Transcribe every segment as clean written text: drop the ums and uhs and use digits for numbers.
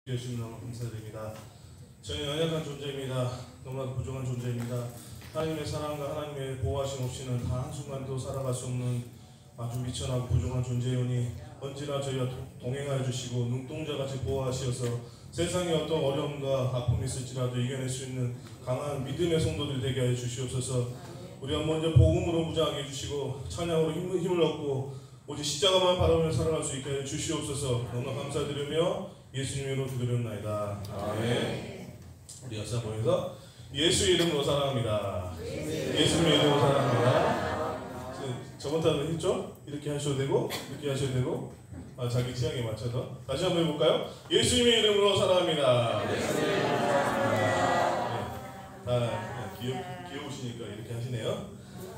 예수님 너무 감사드립니다. 저희는 연약한 존재입니다. 너무나도 부족한 존재입니다. 하나님의 사랑과 하나님의 보호하심 없이는 단 한순간도 살아갈 수 없는 아주 미천하고 부족한 존재이오니 언제나 저희와 동행하여 주시고 눈동자같이 보호하시어서 세상에 어떤 어려움과 아픔이 있을지라도 이겨낼 수 있는 강한 믿음의 성도들이 되게 하여 주시옵소서. 우리가 먼저 복음으로 무장하게 해주시고 찬양으로 힘을 얻고 오직 십자가만 바라보며 살아갈 수 있게 하여 주시옵소서. 너무 감사드리며 예수님 이름으로 기도드립나이다. 아멘. 우리 역사 보면서 예수의 이름으로 사랑합니다. 예수님의 이름으로 사랑합니다. 저번 타도 했죠? 이렇게 하셔도 되고 이렇게 하셔도 되고 자기 취향에 맞춰서 다시 한번 해볼까요? 예수님의 이름으로 사랑합니다. 귀여우시니까 이렇게 하시네요.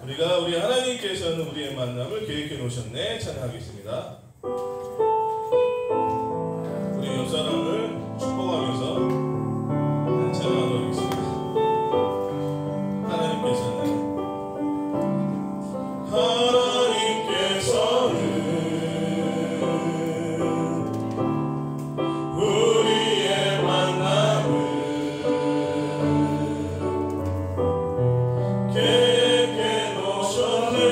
우리 하나님께서는 우리의 만남을 계획해 놓으셨네. 찬양하겠습니다. 우리 옆 사람을 축복하면서 찬양하도록 하겠습니다. 우리의 만남을 계획해 놓으셨네.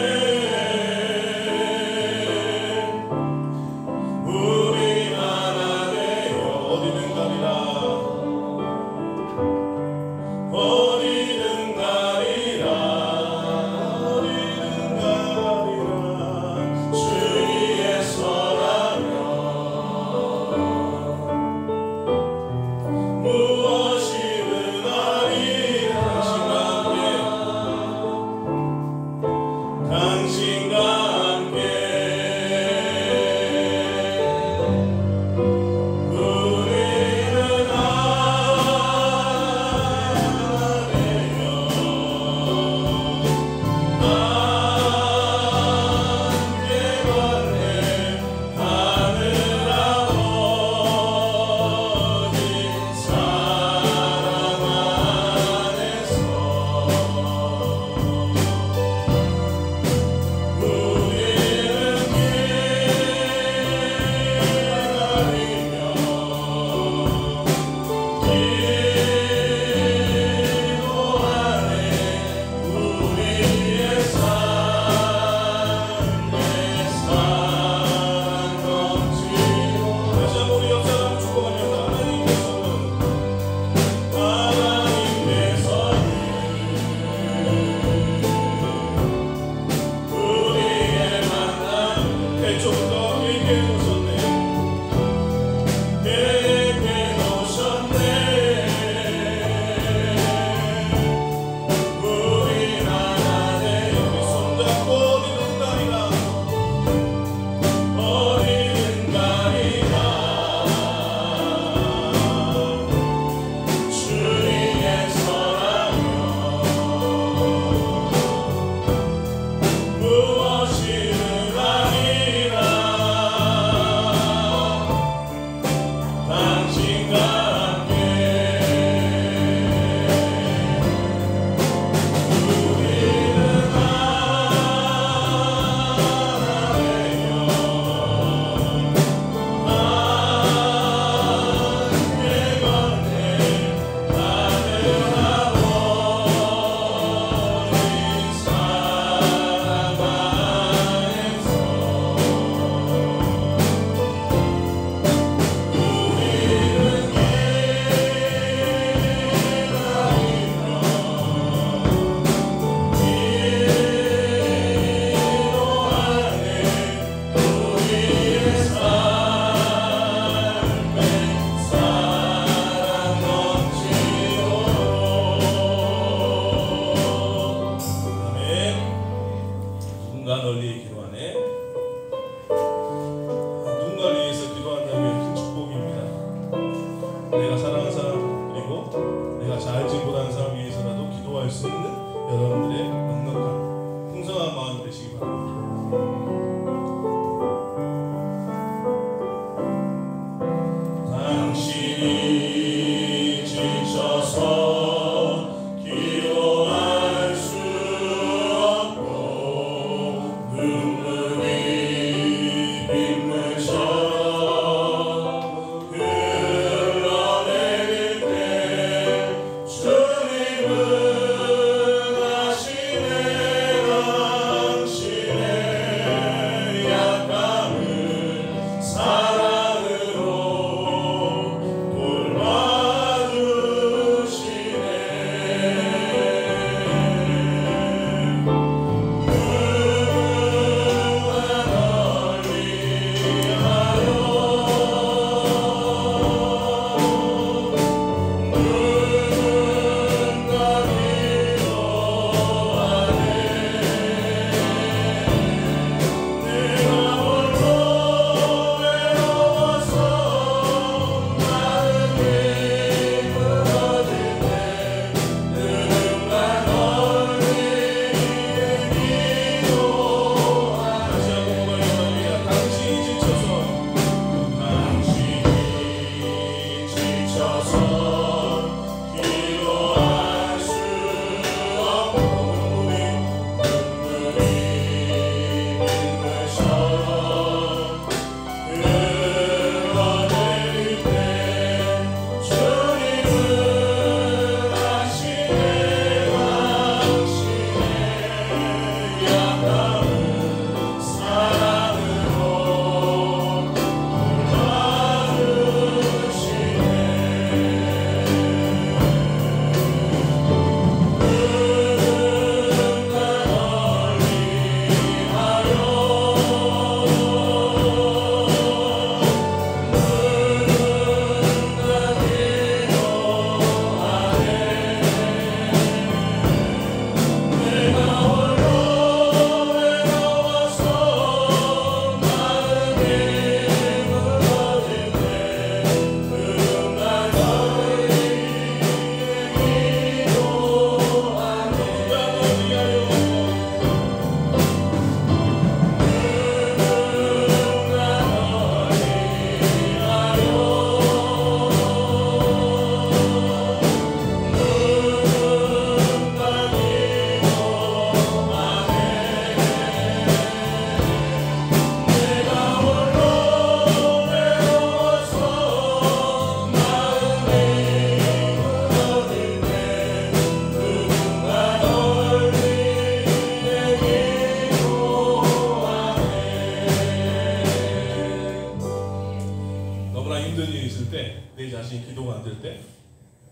자신이 기도가 안 될 때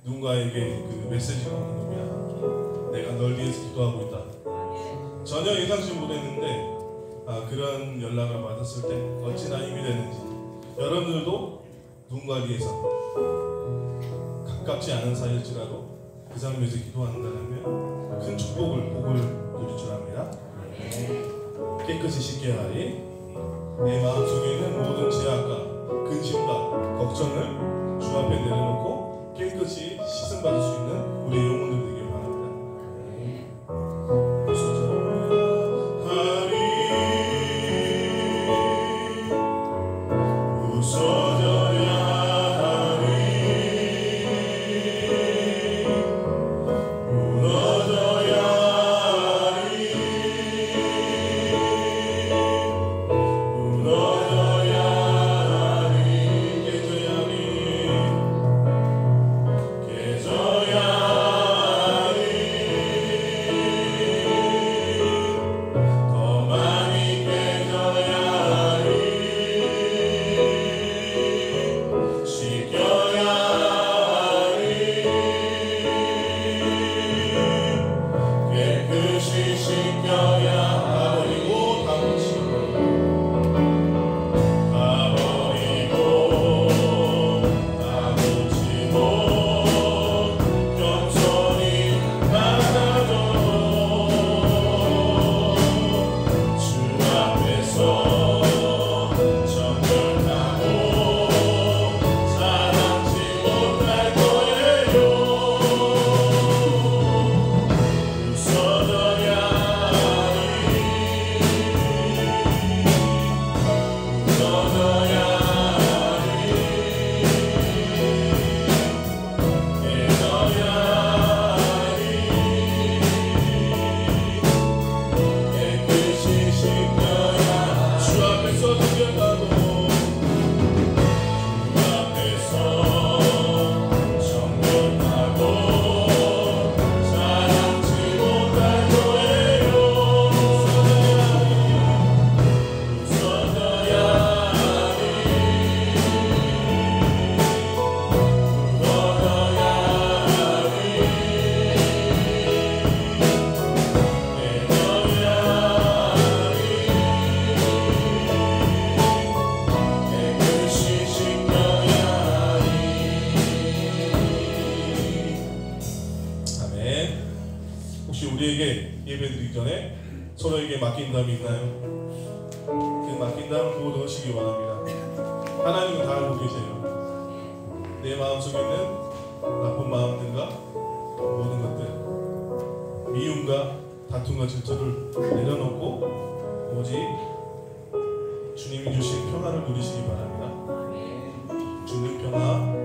누군가에게 그 메시지가 오는 겁니다. 내가 널 위해서 기도하고 있다. 전혀 예상치 못했는데 그런 연락을 받았을 때 어찌나 힘이 되는지, 여러분들도 누군가를 위해서 가깝지 않은 사이일지라도 그 사람을 위해서 기도한다면 큰 축복을, 복을 누릴 줄 압니다. 깨끗이 씻게 하리. 내 마음속에 있는 모든 제약과 근심과 걱정을 주 앞에 내려놓고 깨끗이 씻음받을 수 있는 우리 영혼들 되길 바랍니다. 우리에게 예배드리기 전에 서로에게 맡긴 담이 있나요? 그 맡긴 담 부어 넣으시기 바랍니다. 하나님은 다 알고 계세요. 내 마음속에 있는 나쁜 마음들과 모든 것들, 미움과 다툼과 질투를 내려놓고 오직 주님이 주신 평화를 누리시기 바랍니다. 주님 평화,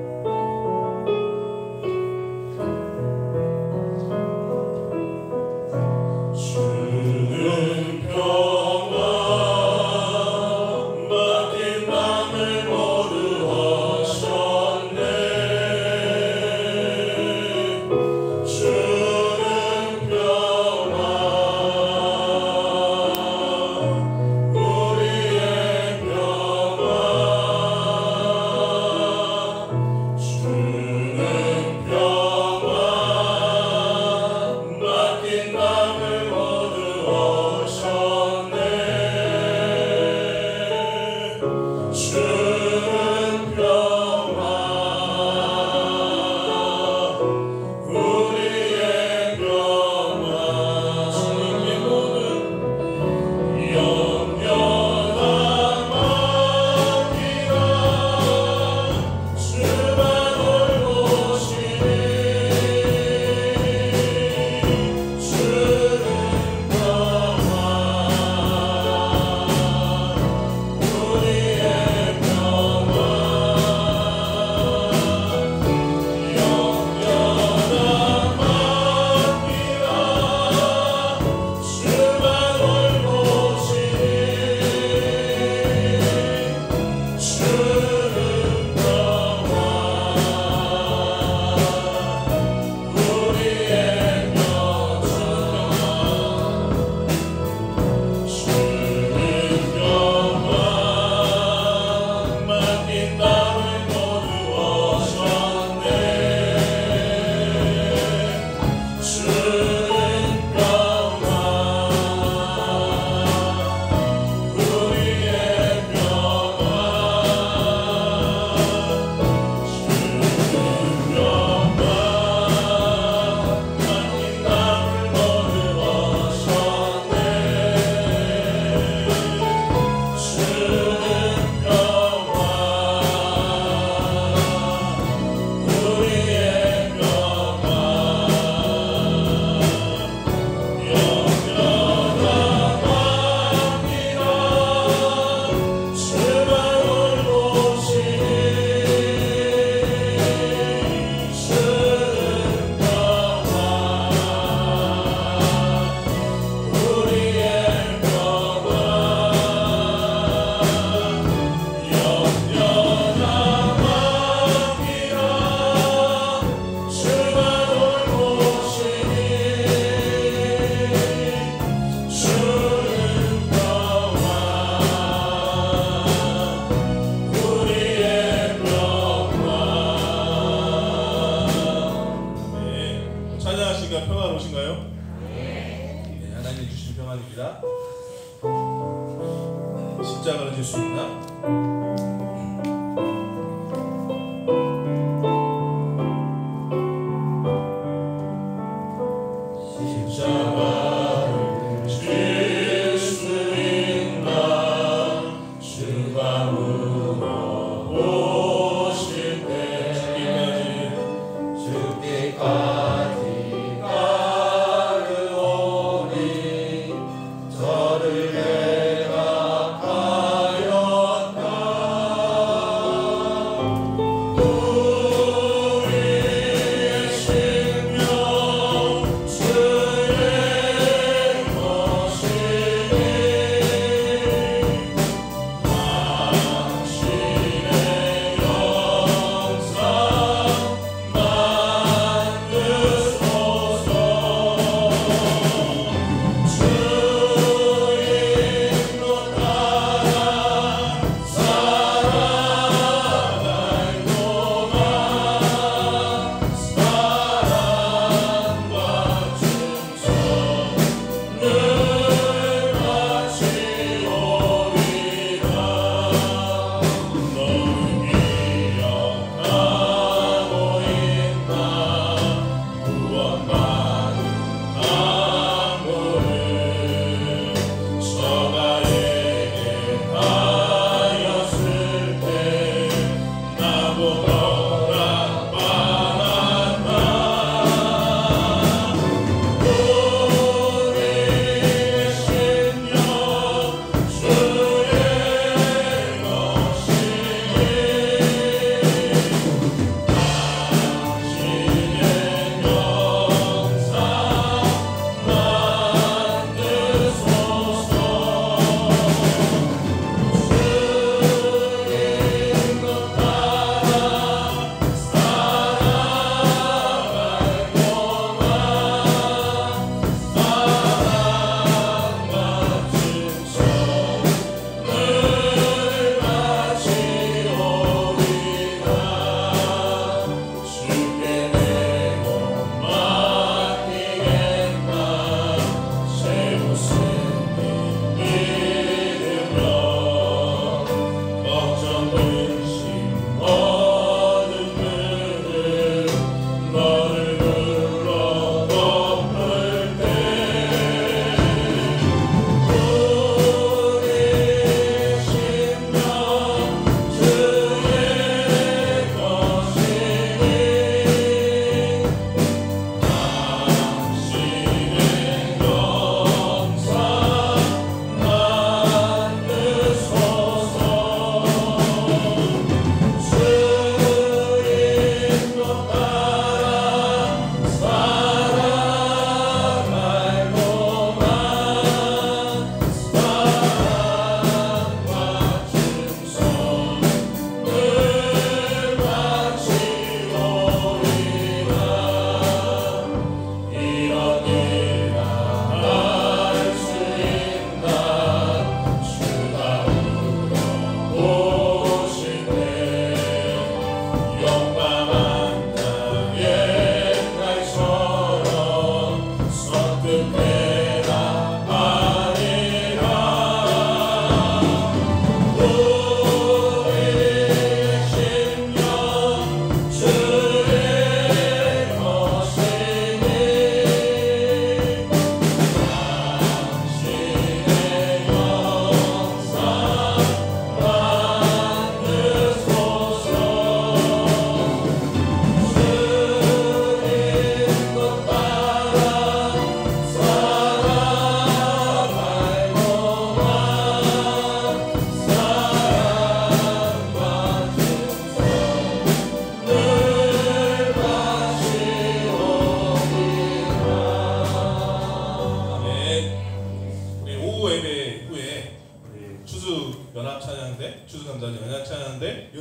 동안입니다. 십자가를 질 수 있나?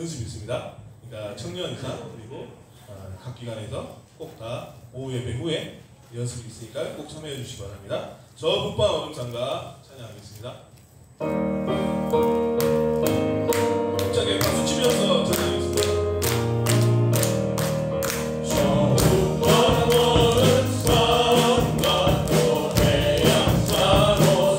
연습이 있습니다. 그러니까 청년이나 그리고 각 기관에서 꼭 다 오후 예배 후에 연습이 있으니까 꼭 참여해 주시기 바랍니다. 저 북방 어둠상가 찬양하겠습니다. 힘차게 박수 치면서 찬양하겠습니다. 저 북방 어둠상가 또 해양사로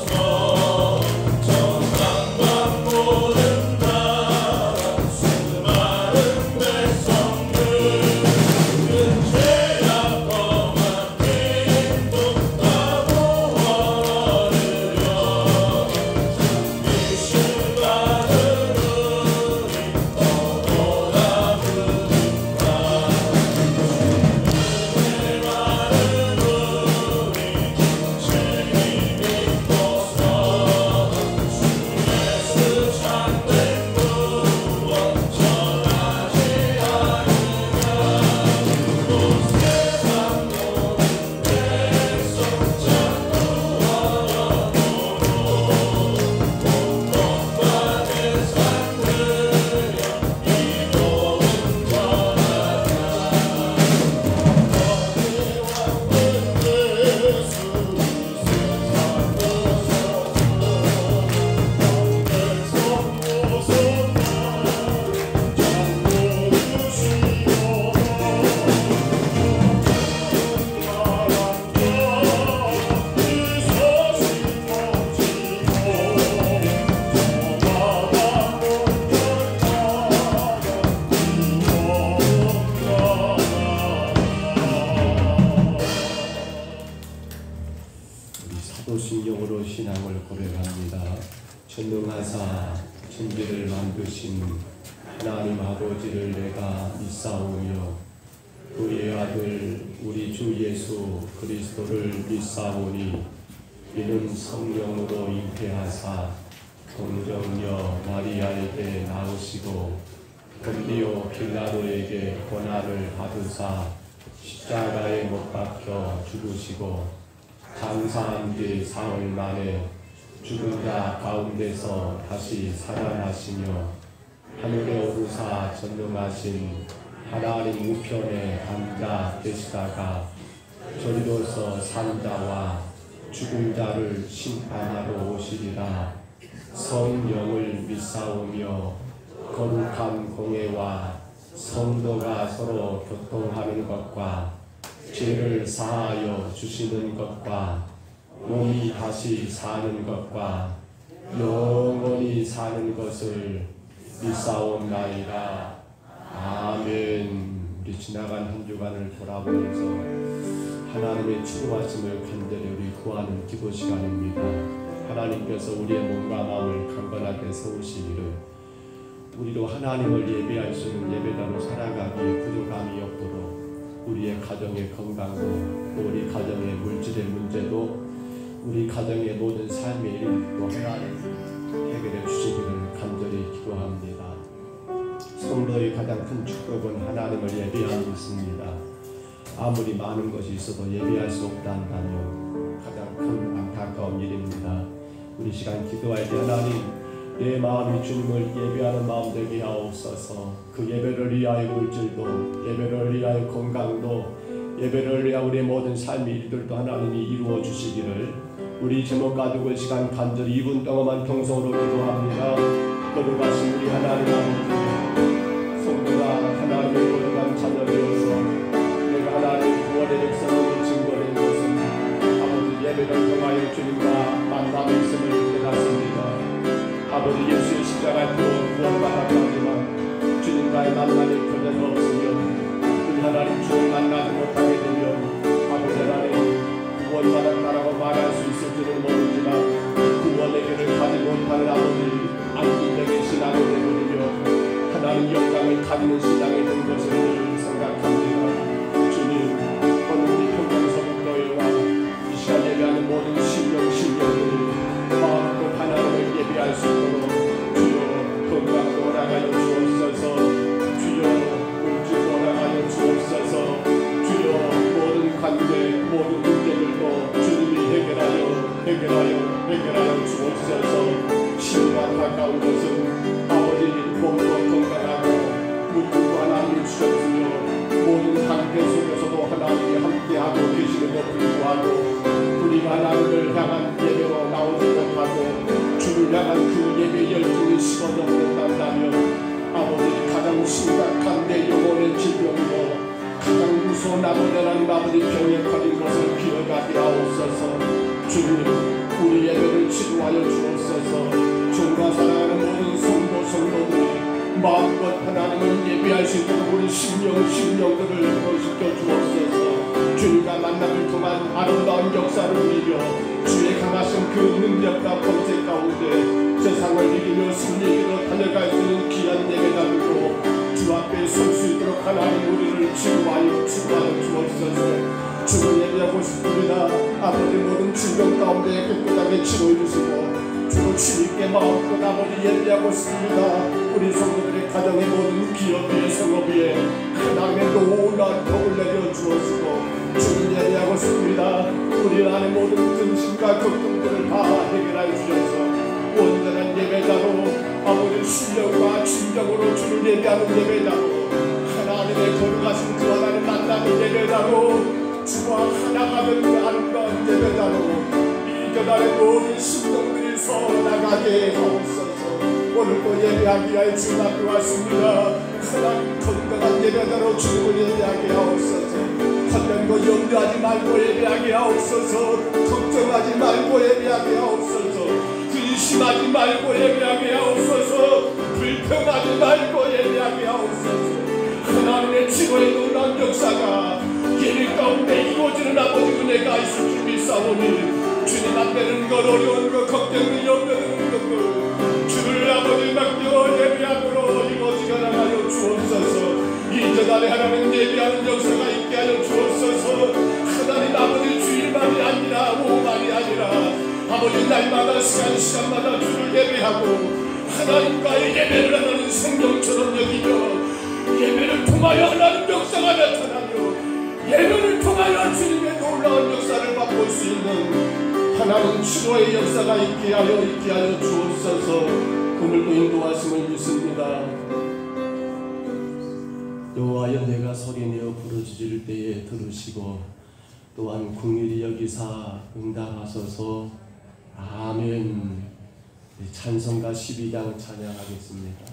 믿음으로 신앙을 고백합니다. 전능하사 천지를 만드신 하나님 아버지를 내가 믿사오며 그의 아들 우리 주 예수 그리스도를 믿사오니 이는 성령으로 잉태하사 동정녀 마리아에게 나으시고 본디오 빌라도에게 고난을 받으사 십자가에 못 박혀 죽으시고 장사한 뒤 사흘 만에 죽은 자 가운데서 다시 살아나시며 하늘에 오르사 전능하신 하나님 우편에 앉아 계시다가 저리로서 산자와 죽은 자를 심판하러 오시리라. 성령을 믿사오며 거룩한 공회와 성도가 서로 교통하는 것과 죄를 사하여 주시는 것과 몸이 다시 사는 것과 영원히 사는 것을 믿사옵나이다. 아멘. 우리 지나간 한 주간을 돌아보면서 하나님의 치료하심을 간절히 우리 구하는 기도 시간입니다. 하나님께서 우리의 몸과 마음을 강건하게 세우시기를 우리도 하나님을 예배할 수 있는 예배자로 살아가기에 부족함이 없도록 우리의 가정의 건강도 또 우리 가정의 물질의 문제도 우리 가정의 모든 삶의 일도 하나님 해결해 주시기를 간절히 기도합니다. 성도의 가장 큰 축복은 하나님을 예배함이 있습니다. 아무리 많은 것이 있어도 예배할 수 없다 한다면 가장 큰 안타까운 일입니다. 우리 시간 기도할 때 하나님 내 마음이 주님을 예배하는 마음 되게 하옵소서. 그 예배를 위하여 물질도 예배를 위하여 건강도 예배를 위하여 우리의 모든 삶의 일들도 하나님이 이루어 주시기를 우리 제목 가지고 시간 간절히 2분 동안만 통성으로 기도합니다. 거룩하신 우리 하나님 아버지 성도가 하나님의 거룩한 자녀되어서 내가 하나님의 구원의 역사를 증거된 것은 아버지 예배를 통하여 주님과 만남이 있음을 깨닫습니다. 아버지 예수의 십자가의 구원받았다 하지만 주님과의 만남이 그대로 없으면 우리 하나님 주를 만나지 못하게 되면 아버지 하나님 구원받았다라고 말할 수 있을지는 모르지만 구원의 길을 가지 못하는 아버지 안진적인 신앙이 되버리며 하나님 영광을 가지는 신앙이 된 것을 생각합니다. 주님 오늘 우리 평강성교회와 이 시간 예배하는 모든 신령들이 마음껏 하나님을 예배할 수 있도록 주여 건강도 허락하여 주옵소서. 주여 물질도 허락하여 주옵소서. 주여 모든 관계 모든 문제들도 주님이 해결하여 주옵소서. 신과 가까운 것은 아버지 몸도 건강하고 물질도 하나님이 주셨으며 모든 관계 속에서도 하나님이 함께하고 계시는데 불구하고 우리가 하나님을 향한 예배로 나오지 못하고 주를 향한 그 예배 열정이 식어져 버렸다면 아버지 가장 심각한 내 영혼의 질병이고 가장 무서운 아버지 하나님 아버지 병에 걸린 것을 기억하게 하옵소서. 주님 우리 예배를 치료하여 주옵소서. 주님과 사랑하는 모든 성도들이 마음껏 하나님을 예배할 수 있도록 우리 심령들을 회복시켜 주옵소서. 주님과 만남을 통한 아름다운 역사를 누리며 주의 강하신 그 능력과 권세 가운데 세상을 이기며 승리로 달려갈 수 있는 귀한 예배자들로 주 앞에 설 수 있도록 하나님 우리를 치유하여 주옵소서. 주를 예배하고 싶습니다. 아버지 모든 질병 가운데 깨끗하게 치료해 주시고 주를 주님께 마음껏 아버지 예배하고 싶습니다. 우리 성도들의 가정의 모든 기업 위에 성업 위에 하나님의 놀라운 복을 내려 주옵시고 주를 예배하고 싶습니다. 우리 안의 모든 근심과 걱정들을 다 해결하여 주셔서 온전한 예배자로 아버지 신령과 진정으로 주를 예배하는 예배자로 하나님의 거룩하신 그 하나님 만나는 예배자로 주와 하나가 되는 그 아름다운 예배자로 이 교단의 모든 심령들이 서나가게 하옵소서. 오늘도 예배하기 위하여 주님 앞에 왔습니다. 하나님 건강한 예배자로 주님을 예배하게 하옵소서. 환경도 염려하지 말고 예배하게 하옵소서. 걱정하지 말고 예배하게 하옵소서. 근심하지 말고 예배하게 하옵소서. 불평하지 말고 예배하게 하옵소서. 하나님의 치료의 놀라운 역사가 예배 가운데 이루어지는 아버지 은혜가 있을 줄 믿사오니 주님 앞에는 것 어려운 것 걱정을 염려되는 것들 주를 아버지 맡겨 예배함으로 이루어지게 하여 주옵소서. 이전 안에 하나님 예배하는 역사가 있게 하여 주옵소서. 하나님 아버지 주일만이 아니라 오후만이 아니라 아버지 날마다 시간마다 주를 예배하고 하나님과의 예배를 하는 생명처럼 여기며 예배를 통하여 하나님 역사가 나타나며 예배를 통하여 주님의 놀라운 역사를 맛볼 수 있는 하나님 치료의 역사가 있게 하여 주옵소서. 오늘도 인도하심을 믿습니다. 여호와여 내가 소리내어 부르짖을 때에 들으시고 또한 긍휼히 여기사 응답하소서. 아멘. 찬송가 12장 찬양하겠습니다.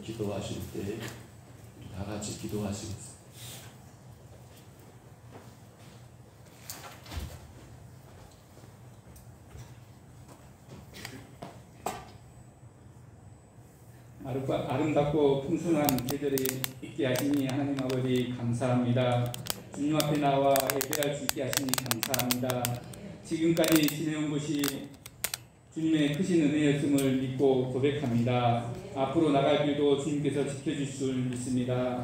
기도하실 때 다 같이 기도하시겠습니다. 아름답고 풍성한 계절이 있게 하시니 하나님 아버지 감사합니다. 주님 앞에 나와 예배할 수 있게 하시니 감사합니다. 지금까지 지내온 것이 주님의 크신 은혜였음을 믿고 고백합니다. 앞으로 나갈 길도 주님께서 지켜줄 줄 믿습니다.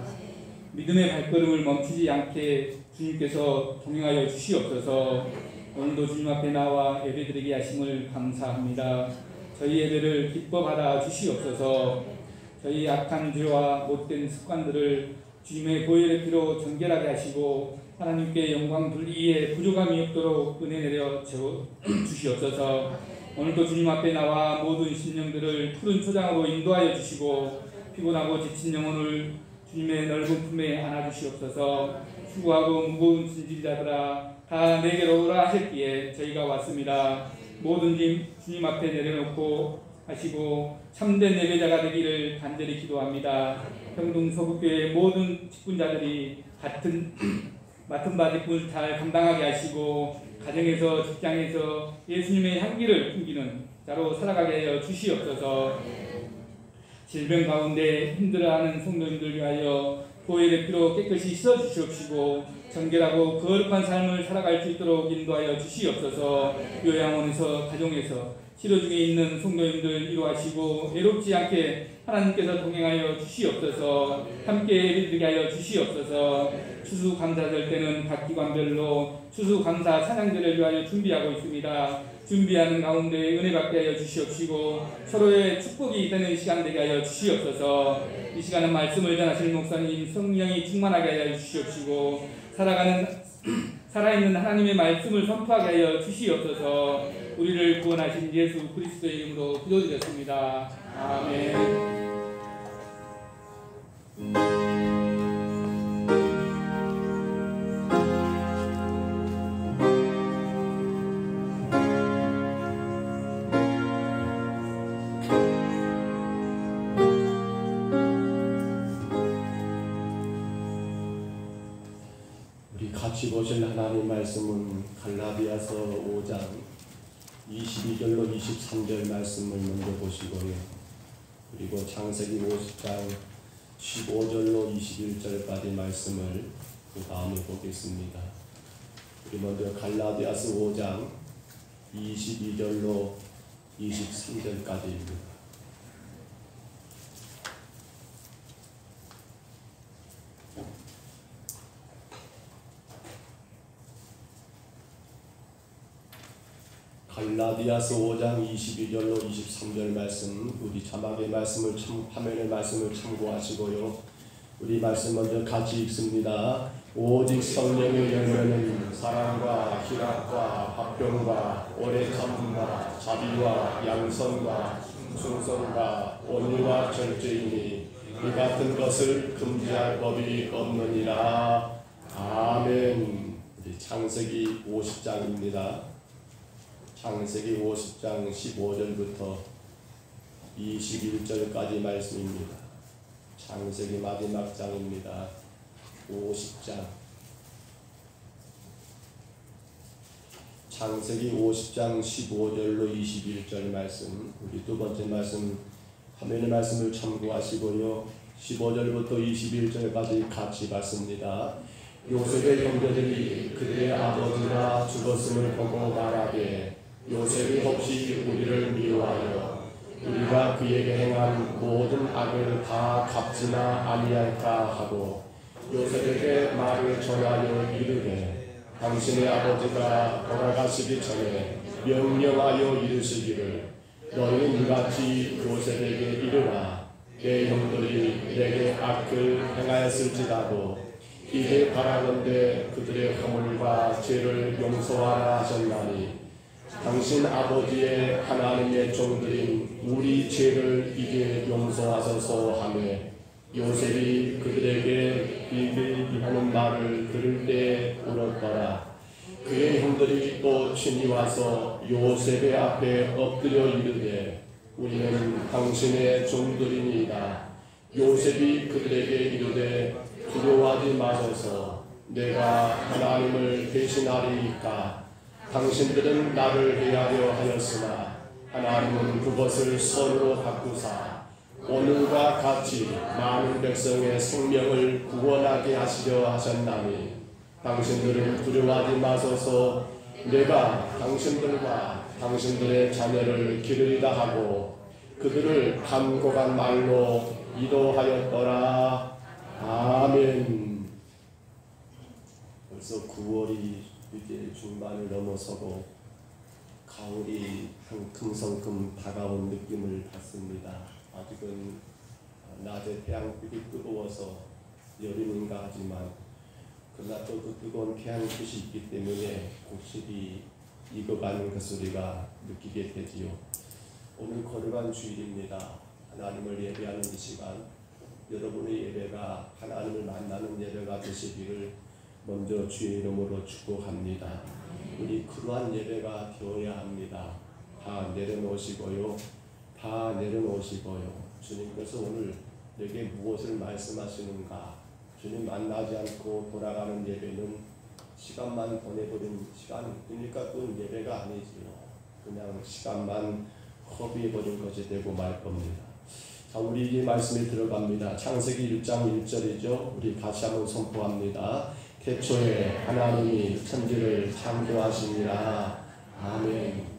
믿음의 발걸음을 멈추지 않게 주님께서 동행하여 주시옵소서. 오늘도 주님 앞에 나와 예배드리게 하심을 감사합니다. 저희 예배를 기뻐 받아 주시옵소서. 저희 악한 죄와 못된 습관들을 주님의 보혈의 피로 정결하게 하시고 하나님께 영광 돌리기에 부족함이 없도록 은혜 내려 주시옵소서. 오늘도 주님 앞에 나와 모든 심령들을 푸른 초장으로 인도하여 주시고 피곤하고 지친 영혼을 주님의 넓은 품에 안아주시옵소서. 수고하고 무거운 짐질자들아 다 내게로 오라 하셨기에 저희가 왔습니다. 모든 짐 주님 앞에 내려놓고 하시고 참된 예배자가 되기를 간절히 기도합니다. 평동 서북교회 모든 직분자들이 같은 맡은 바 직분을 잘 감당하게 하시고 가정에서 직장에서 예수님의 향기를 풍기는 자로 살아가게 하여 주시옵소서. 질병 가운데 힘들어하는 성도님들 위하여 보혈의 피로 깨끗이 씻어주시옵시고 정결하고 거룩한 삶을 살아갈 수 있도록 인도하여 주시옵소서. 요양원에서 가정에서 치료 중에 있는 성도님들 위로하시고 외롭지 않게 하나님께서 동행하여 주시옵소서. 함께 예배드리게 하여 주시옵소서. 추수감사절 때는 각 기관별로 추수감사 찬양들을 위하여 준비하고 있습니다. 준비하는 가운데 은혜 받게 하여 주시옵시고 서로의 축복이 되는 시간 되게 하여 주시옵소서. 이 시간은 말씀을 전하실 목사님 성령이 충만하게 하여 주시옵시고 살아있는 하나님의 말씀을 선포하게 하여 주시옵소서. 우리를 구원하신 예수 그리스도의 이름으로 기도드렸습니다. 아멘. 같이 보실 하나님 말씀은 갈라디아서 5장 22절로 23절 말씀을 먼저 보시고요. 그리고 창세기 50장 15절로 21절까지 말씀을 그 다음에 보겠습니다. 우리 먼저 갈라디아서 5장 22절로 23절까지입니다. 갈라디아서 5장 22절로 23절 말씀, 우리 자막의 말씀을 화면의 말씀을 참고하시고요. 우리 말씀 먼저 같이 읽습니다. 오직 성령의 열매는 사랑과 희락과 화평과 오래 참음과 자비와 양선과 충성과 온유와 절제이니 이 같은 것을 금지할 법이 없느니라. 아멘. 우리 창세기 50장입니다. 창세기 50장 15절부터 21절까지 말씀입니다. 창세기 마지막 장입니다. 50장. 창세기 50장 15절로 21절 말씀, 우리 두 번째 말씀 화면의 말씀을 참고하시고요. 15절부터 21절까지 같이 봤습니다. 요셉의 형제들이 그들의 아버지가 죽었음을 보고 말하되 요셉이 혹시 우리를 미워하여 우리가 그에게 행한 모든 악을 다 갚지나 아니할까 하고 요셉에게 말을 전하여 이르되 당신의 아버지가 돌아가시기 전에 명령하여 이르시기를 너희는 이같이 요셉에게 이르라. 내 형들이 내게 악을 행하였을지라도 이제 바라건대 그들의 허물과 죄를 용서하라 하셨나니 당신 아버지의 하나님의 종들인 우리 죄를 이제 용서하소서 하며 요셉이 그들에게 비밀하는 말을 들을 때 울었더라. 그의 형들이 또 친히 와서 요셉의 앞에 엎드려 이르되 우리는 당신의 종들이니이다. 요셉이 그들에게 이르되 두려워하지 마소서. 내가 하나님을 대신하리이까. 당신들은 나를 해하려 하였으나 하나님은 그것을 선으로 바꾸사 오늘과 같이 많은 백성의 생명을 구원하게 하시려 하셨나니 당신들은 두려워하지 마소서. 내가 당신들과 당신들의 자녀를 기르리다 하고 그들을 간곡한 말로 인도하였더라. 아멘. 벌써 9월이 이제 중반을 넘어서고 가을이 성큼 다가온 느낌을 받습니다. 아직은 낮에 태양빛이 뜨거워서 여름인가 하지만 그러나 또 그 뜨거운 태양빛이 있기 때문에 곡식이 익어가는 것을 우리가 느끼게 되지요. 오늘 거룩한 주일입니다. 하나님을 예배하는 이 시간, 여러분의 예배가 하나님을 만나는 예배가 되시기를 먼저 주의 이름으로 축복합니다. 우리 그러한 예배가 되어야 합니다. 다 내려놓으시고요. 다 내려놓으시고요. 주님께서 오늘 내게 무엇을 말씀하시는가? 주님 만나지 않고 돌아가는 예배는 시간만 보내버린 시간, 그러니까 그건 예배가 아니지요. 그냥 시간만 허비해버린 것이 되고 말 겁니다. 자, 우리 이제 말씀이 들어갑니다. 창세기 1장 1절이죠. 우리 다시 한번 선포합니다. 태초에 하나님이 천지를 창조하시니라. 아멘.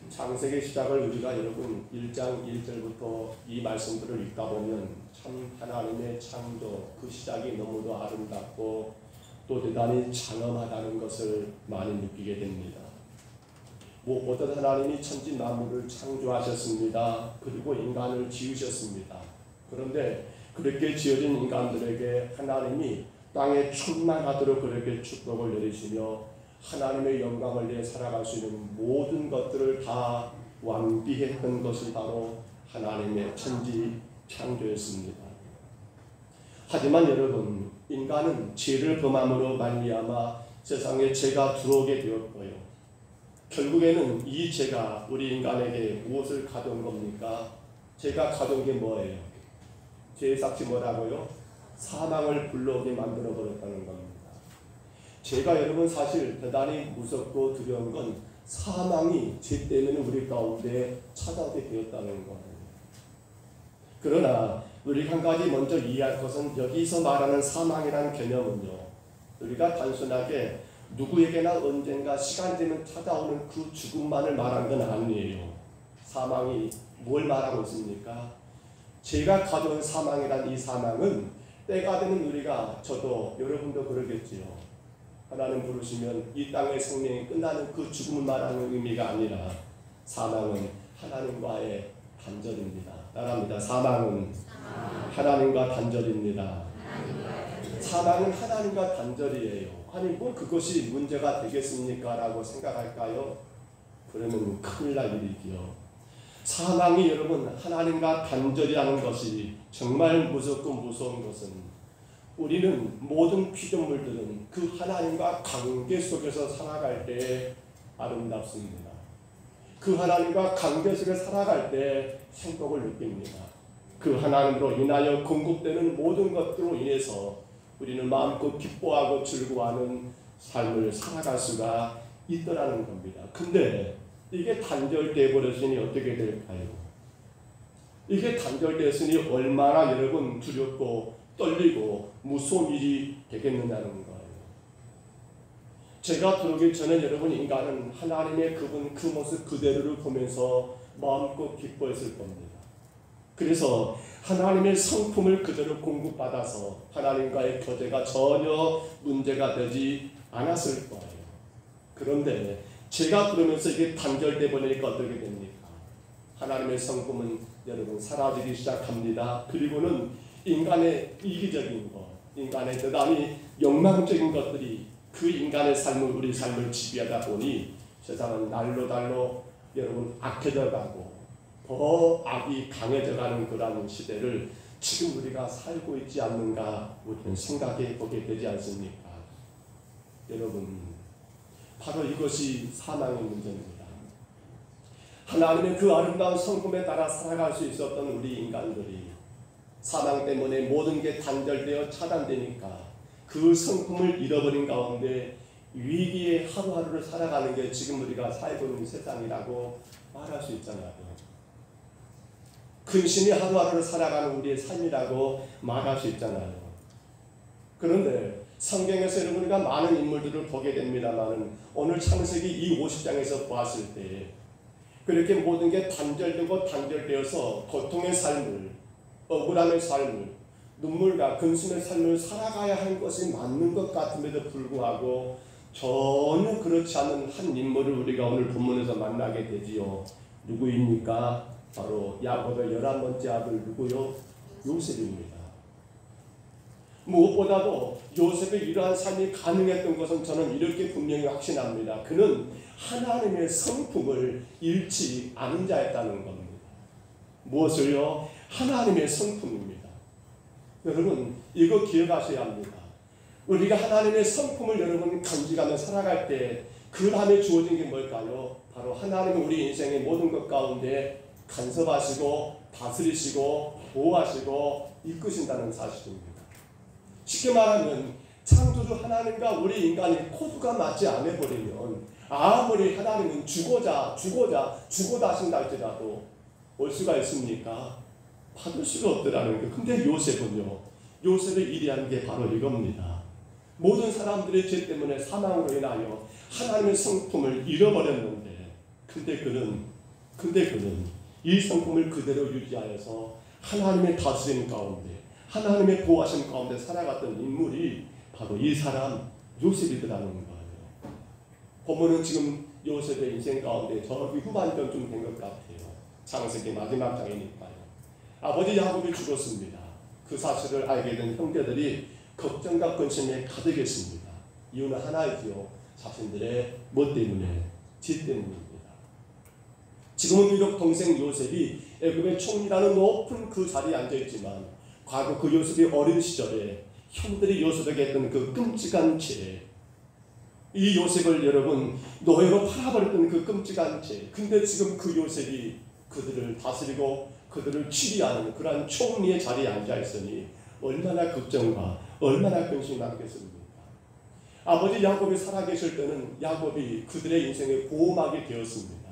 창세기 시작을 우리가 여러분 1장 1절부터 이 말씀들을 읽다 보면 참 하나님의 창조 그 시작이 너무도 아름답고 또 대단히 장엄하다는 것을 많이 느끼게 됩니다. 무엇보다 하나님이 천지 만물을 창조하셨습니다. 그리고 인간을 지으셨습니다. 그런데 그렇게 지어진 인간들에게 하나님이 땅에 충만하도록 그렇게 축복을 내리시며 하나님의 영광을 위해 살아갈 수 있는 모든 것들을 다 완비했던 것이 바로 하나님의 천지 창조였습니다. 하지만 여러분, 인간은 죄를 범함으로 말미암아 세상에 죄가 들어오게 되었고요. 결국에는 이 죄가 우리 인간에게 무엇을 가져온 겁니까? 죄가 가져온 게 뭐예요? 죄의 삭이 뭐라고요? 사망을 불러오게 만들어 버렸다는 겁니다. 죄가 여러분 사실 대단히 무섭고 두려운 건 사망이 죄 때문에 우리 가운데 찾아오게 되었다는 거예요. 그러나 우리 한 가지 먼저 이해할 것은 여기서 말하는 사망이라는 개념은요, 우리가 단순하게 누구에게나 언젠가 시간 되면 찾아오는 그 죽음만을 말한 건 아니에요. 사망이 뭘 말하고 있습니까? 죄가 가져온 사망이란 이 사망은 때가 되면 우리가, 저도 여러분도 그러겠지요. 하나님 부르시면 이 땅의 생명이 끝나는 그 죽음을 말하는 의미가 아니라 사망은 하나님과의 단절입니다. 따라합니다. 사망은 하나님과 단절입니다. 사망은 하나님과 단절이에요. 아니 뭐 그것이 문제가 되겠습니까? 라고 생각할까요? 그러면 큰일 날 일이지요. 사망이 여러분 하나님과 단절이라는 것이 정말 무섭고 무서운 것은 우리는 모든 피조물들은 그 하나님과 관계 속에서 살아갈 때 아름답습니다. 그 하나님과 관계 속에 살아갈 때 행복을 느낍니다. 그 하나님으로 인하여 공급되는 모든 것들로 인해서 우리는 마음껏 기뻐하고 즐거워하는 삶을 살아갈 수가 있더라는 겁니다. 근데 이게 단절되어 버렸으니 어떻게 될까요? 이게 단절됐으니 얼마나 여러분 두렵고 떨리고 무서운 일이 되겠느냐는 거예요. 제가 들어오기 전에 여러분 인간은 하나님의 그분 그 모습 그대로를 보면서 마음껏 기뻐했을 겁니다. 그래서 하나님의 성품을 그대로 공급받아서 하나님과의 교제가 전혀 문제가 되지 않았을 거예요. 그런데 제가 그러면서 이게 단절돼 버리니까 어떻게 됩니까? 하나님의 성품은 여러분 사라지기 시작합니다. 그리고는 인간의 이기적인 것, 인간의 대단히 욕망적인 것들이 그 인간의 삶을, 우리 삶을 지배하다 보니 세상은 날로 달로 여러분 악해져 가고 더 악이 강해져 가는 그런 시대를 지금 우리가 살고 있지 않는가 우리는 생각해 보게 되지 않습니까? 여러분, 바로 이것이 사망의 문제입니다. 하나님의 그 아름다운 성품에 따라 살아갈 수 있었던 우리 인간들이 사망 때문에 모든 게 단절되어 차단되니까 그 성품을 잃어버린 가운데 위기의 하루하루를 살아가는 게 지금 우리가 살고 있는 세상이라고 말할 수 있잖아요. 근심이 하루하루를 살아가는 우리의 삶이라고 말할 수 있잖아요. 그런데 성경에서 우리가 많은 인물들을 보게 됩니다만 오늘 창세기 이 50장에서 보았을 때 그렇게 모든 게 단절되고 단절되어서 고통의 삶을, 억울함의 삶을, 눈물과 근심의 삶을 살아가야 하는 것이 맞는 것 같음에도 불구하고 전혀 그렇지 않은 한 인물을 우리가 오늘 본문에서 만나게 되지요. 누구입니까? 바로 야곱의 11번째 아들 누구요? 요셉입니다. 무엇보다도 요셉의 이러한 삶이 가능했던 것은 저는 이렇게 분명히 확신합니다. 그는 하나님의 성품을 잃지 않은 자였다는 겁니다. 무엇을요? 하나님의 성품입니다. 여러분 이거 기억하셔야 합니다. 우리가 하나님의 성품을 여러분 간직하며 살아갈 때 그 다음에 주어진 게 뭘까요? 바로 하나님은 우리 인생의 모든 것 가운데 간섭하시고 다스리시고 보호하시고 이끄신다는 사실입니다. 쉽게 말하면 창조주 하나님과 우리 인간이 코드가 맞지 않아 버리면 아무리 하나님은 주고자 하신다 할지라도 올 수가 있습니까? 받을 수가 없더라는 거예요. 근데 요셉은요, 요셉의 일이한 게 바로 이겁니다. 모든 사람들의 죄 때문에 사망으로 인하여 하나님의 성품을 잃어버렸는데 근데 그는 이 성품을 그대로 유지하여서 하나님의 다스림 가운데 하나님의 보호하심 가운데 살아갔던 인물이 바로 이 사람 요셉이더라는 거예요. 본문은 지금 요셉의 인생 가운데 저기 후반전쯤 된 것 같아요. 창세기 마지막 장이니까요. 아버지 야곱이 죽었습니다. 그 사실을 알게 된 형제들이 걱정과 근심에 가득했습니다. 이유는 하나이지요. 자신들의 뭐 때문에? 죄 때문입니다. 지금은 비록 동생 요셉이 애굽의 총리라는 높은 그 자리에 앉아있지만 과거 그 요셉이 어린 시절에 형들이 요셉에게 했던 그 끔찍한 죄, 이 요셉을 여러분 노예로 팔아버렸던 그 끔찍한 죄, 근데 지금 그 요셉이 그들을 다스리고 그들을 치리하는 그러한 총리의 자리에 앉아있으니 얼마나 걱정과 얼마나 근심이 많겠습니까? 아버지 야곱이 살아계실 때는 야곱이 그들의 인생의 보호막이 되었습니다.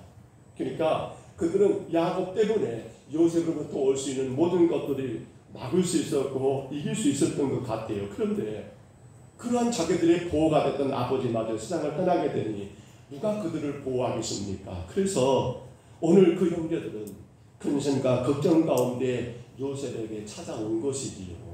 그러니까 그들은 야곱 때문에 요셉으로부터 올 수 있는 모든 것들이 막을 수 있었고 이길 수 있었던 것 같아요. 그런데 그러한 자기들의 보호가 됐던 아버지마저 세상을 떠나게 되니 누가 그들을 보호하겠습니까? 그래서 오늘 그 형제들은 근심과 걱정 가운데 요셉에게 찾아온 것이지요.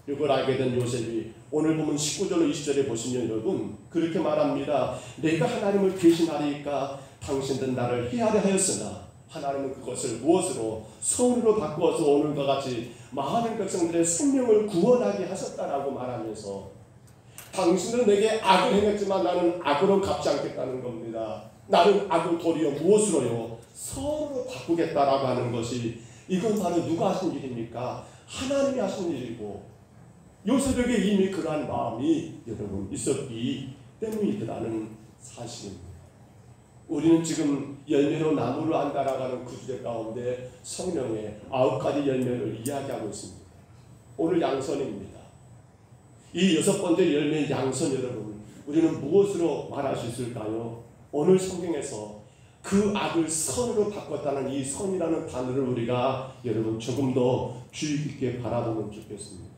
이걸 알게 된 요셉이 오늘 보면 19절로 20절에 보시면 여러분 그렇게 말합니다. 내가 하나님을 대신하리까 당신들은 나를 해하려 하였으나 하나님은 그것을 무엇으로? 선으로 바꾸어서 오늘과 같이 많은 백성들의 생명을 구원하게 하셨다라고 말하면서 당신은 내게 악을 행했지만 나는 악으로 갚지 않겠다는 겁니다. 나는 악을 도리어 무엇으로요? 선으로 바꾸겠다라고 하는 것이 이건 바로 누가 하신 일입니까? 하나님이 하신 일이고 요셉에게 이미 그러한 마음이 여러분 있었기 때문이더라는 사실입니다. 우리는 지금 열매로 나무를 안다라고 하는 그 주제 가운데 성령의 9가지 열매를 이야기하고 있습니다. 오늘 양선입니다. 이 6번째 열매 양선 여러분 우리는 무엇으로 말할 수 있을까요? 오늘 성경에서 그 악을 선으로 바꿨다는 이 선이라는 단어를 우리가 여러분 조금 더 주의 깊게 바라보면 좋겠습니다.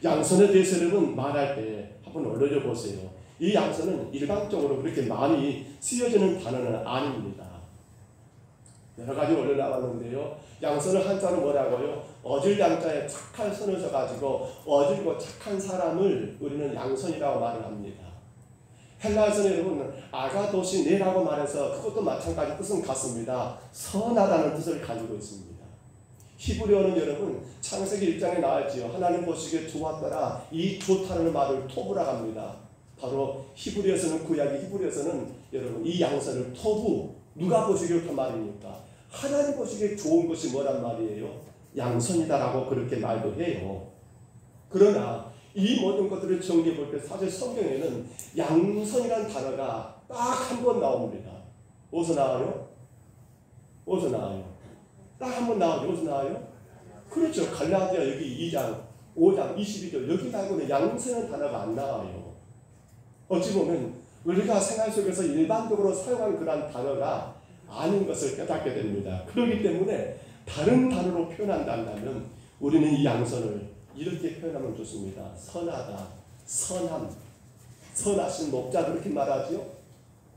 양선에 대해서 여러분 말할 때 한번 어려져 보세요. 이 양선은 일반적으로 그렇게 많이 쓰여지는 단어는 아닙니다. 여러 가지 원래 나왔는데요. 양선을 한자로 뭐라고요? 어질 양자에 착한 선을 써가지고 어질고 착한 사람을 우리는 양선이라고 말을 합니다. 헬라어에서는 여러분 아가도시네라고 말해서 그것도 마찬가지 뜻은 같습니다. 선하다는 뜻을 가지고 있습니다. 히브리어는 여러분 창세기 1장에 나왔지요. 하나님 보시기에 좋았더라. 이 좋다는 말을 토부라고 합니다. 바로 히브리어에서는 구약의 히브리어에서는 여러분 이 양선을 토부 누가 보시기에 좋단 말입니까? 하나님 보시기에 좋은 것이 뭐란 말이에요? 양선이다라고 그렇게 말도 해요. 그러나 이 모든 것들을 정리해 볼 때 사실 성경에는 양선이라는 단어가 딱 한 번 나옵니다. 어디서 나와요? 어디서 나와요? 딱 한 번 나오죠. 어디서 나와요? 그렇죠. 갈라디아 여기 2장 5장 22절 여기 말고는 양선이라는 단어가 안 나와요. 어찌 보면 우리가 생활 속에서 일반적으로 사용하는 그런 단어가 아닌 것을 깨닫게 됩니다. 그렇기 때문에 다른 단어로 표현한다면 우리는 이 양선을 이렇게 표현하면 좋습니다. 선하다, 선함, 선하신 목자 그렇게 말하죠.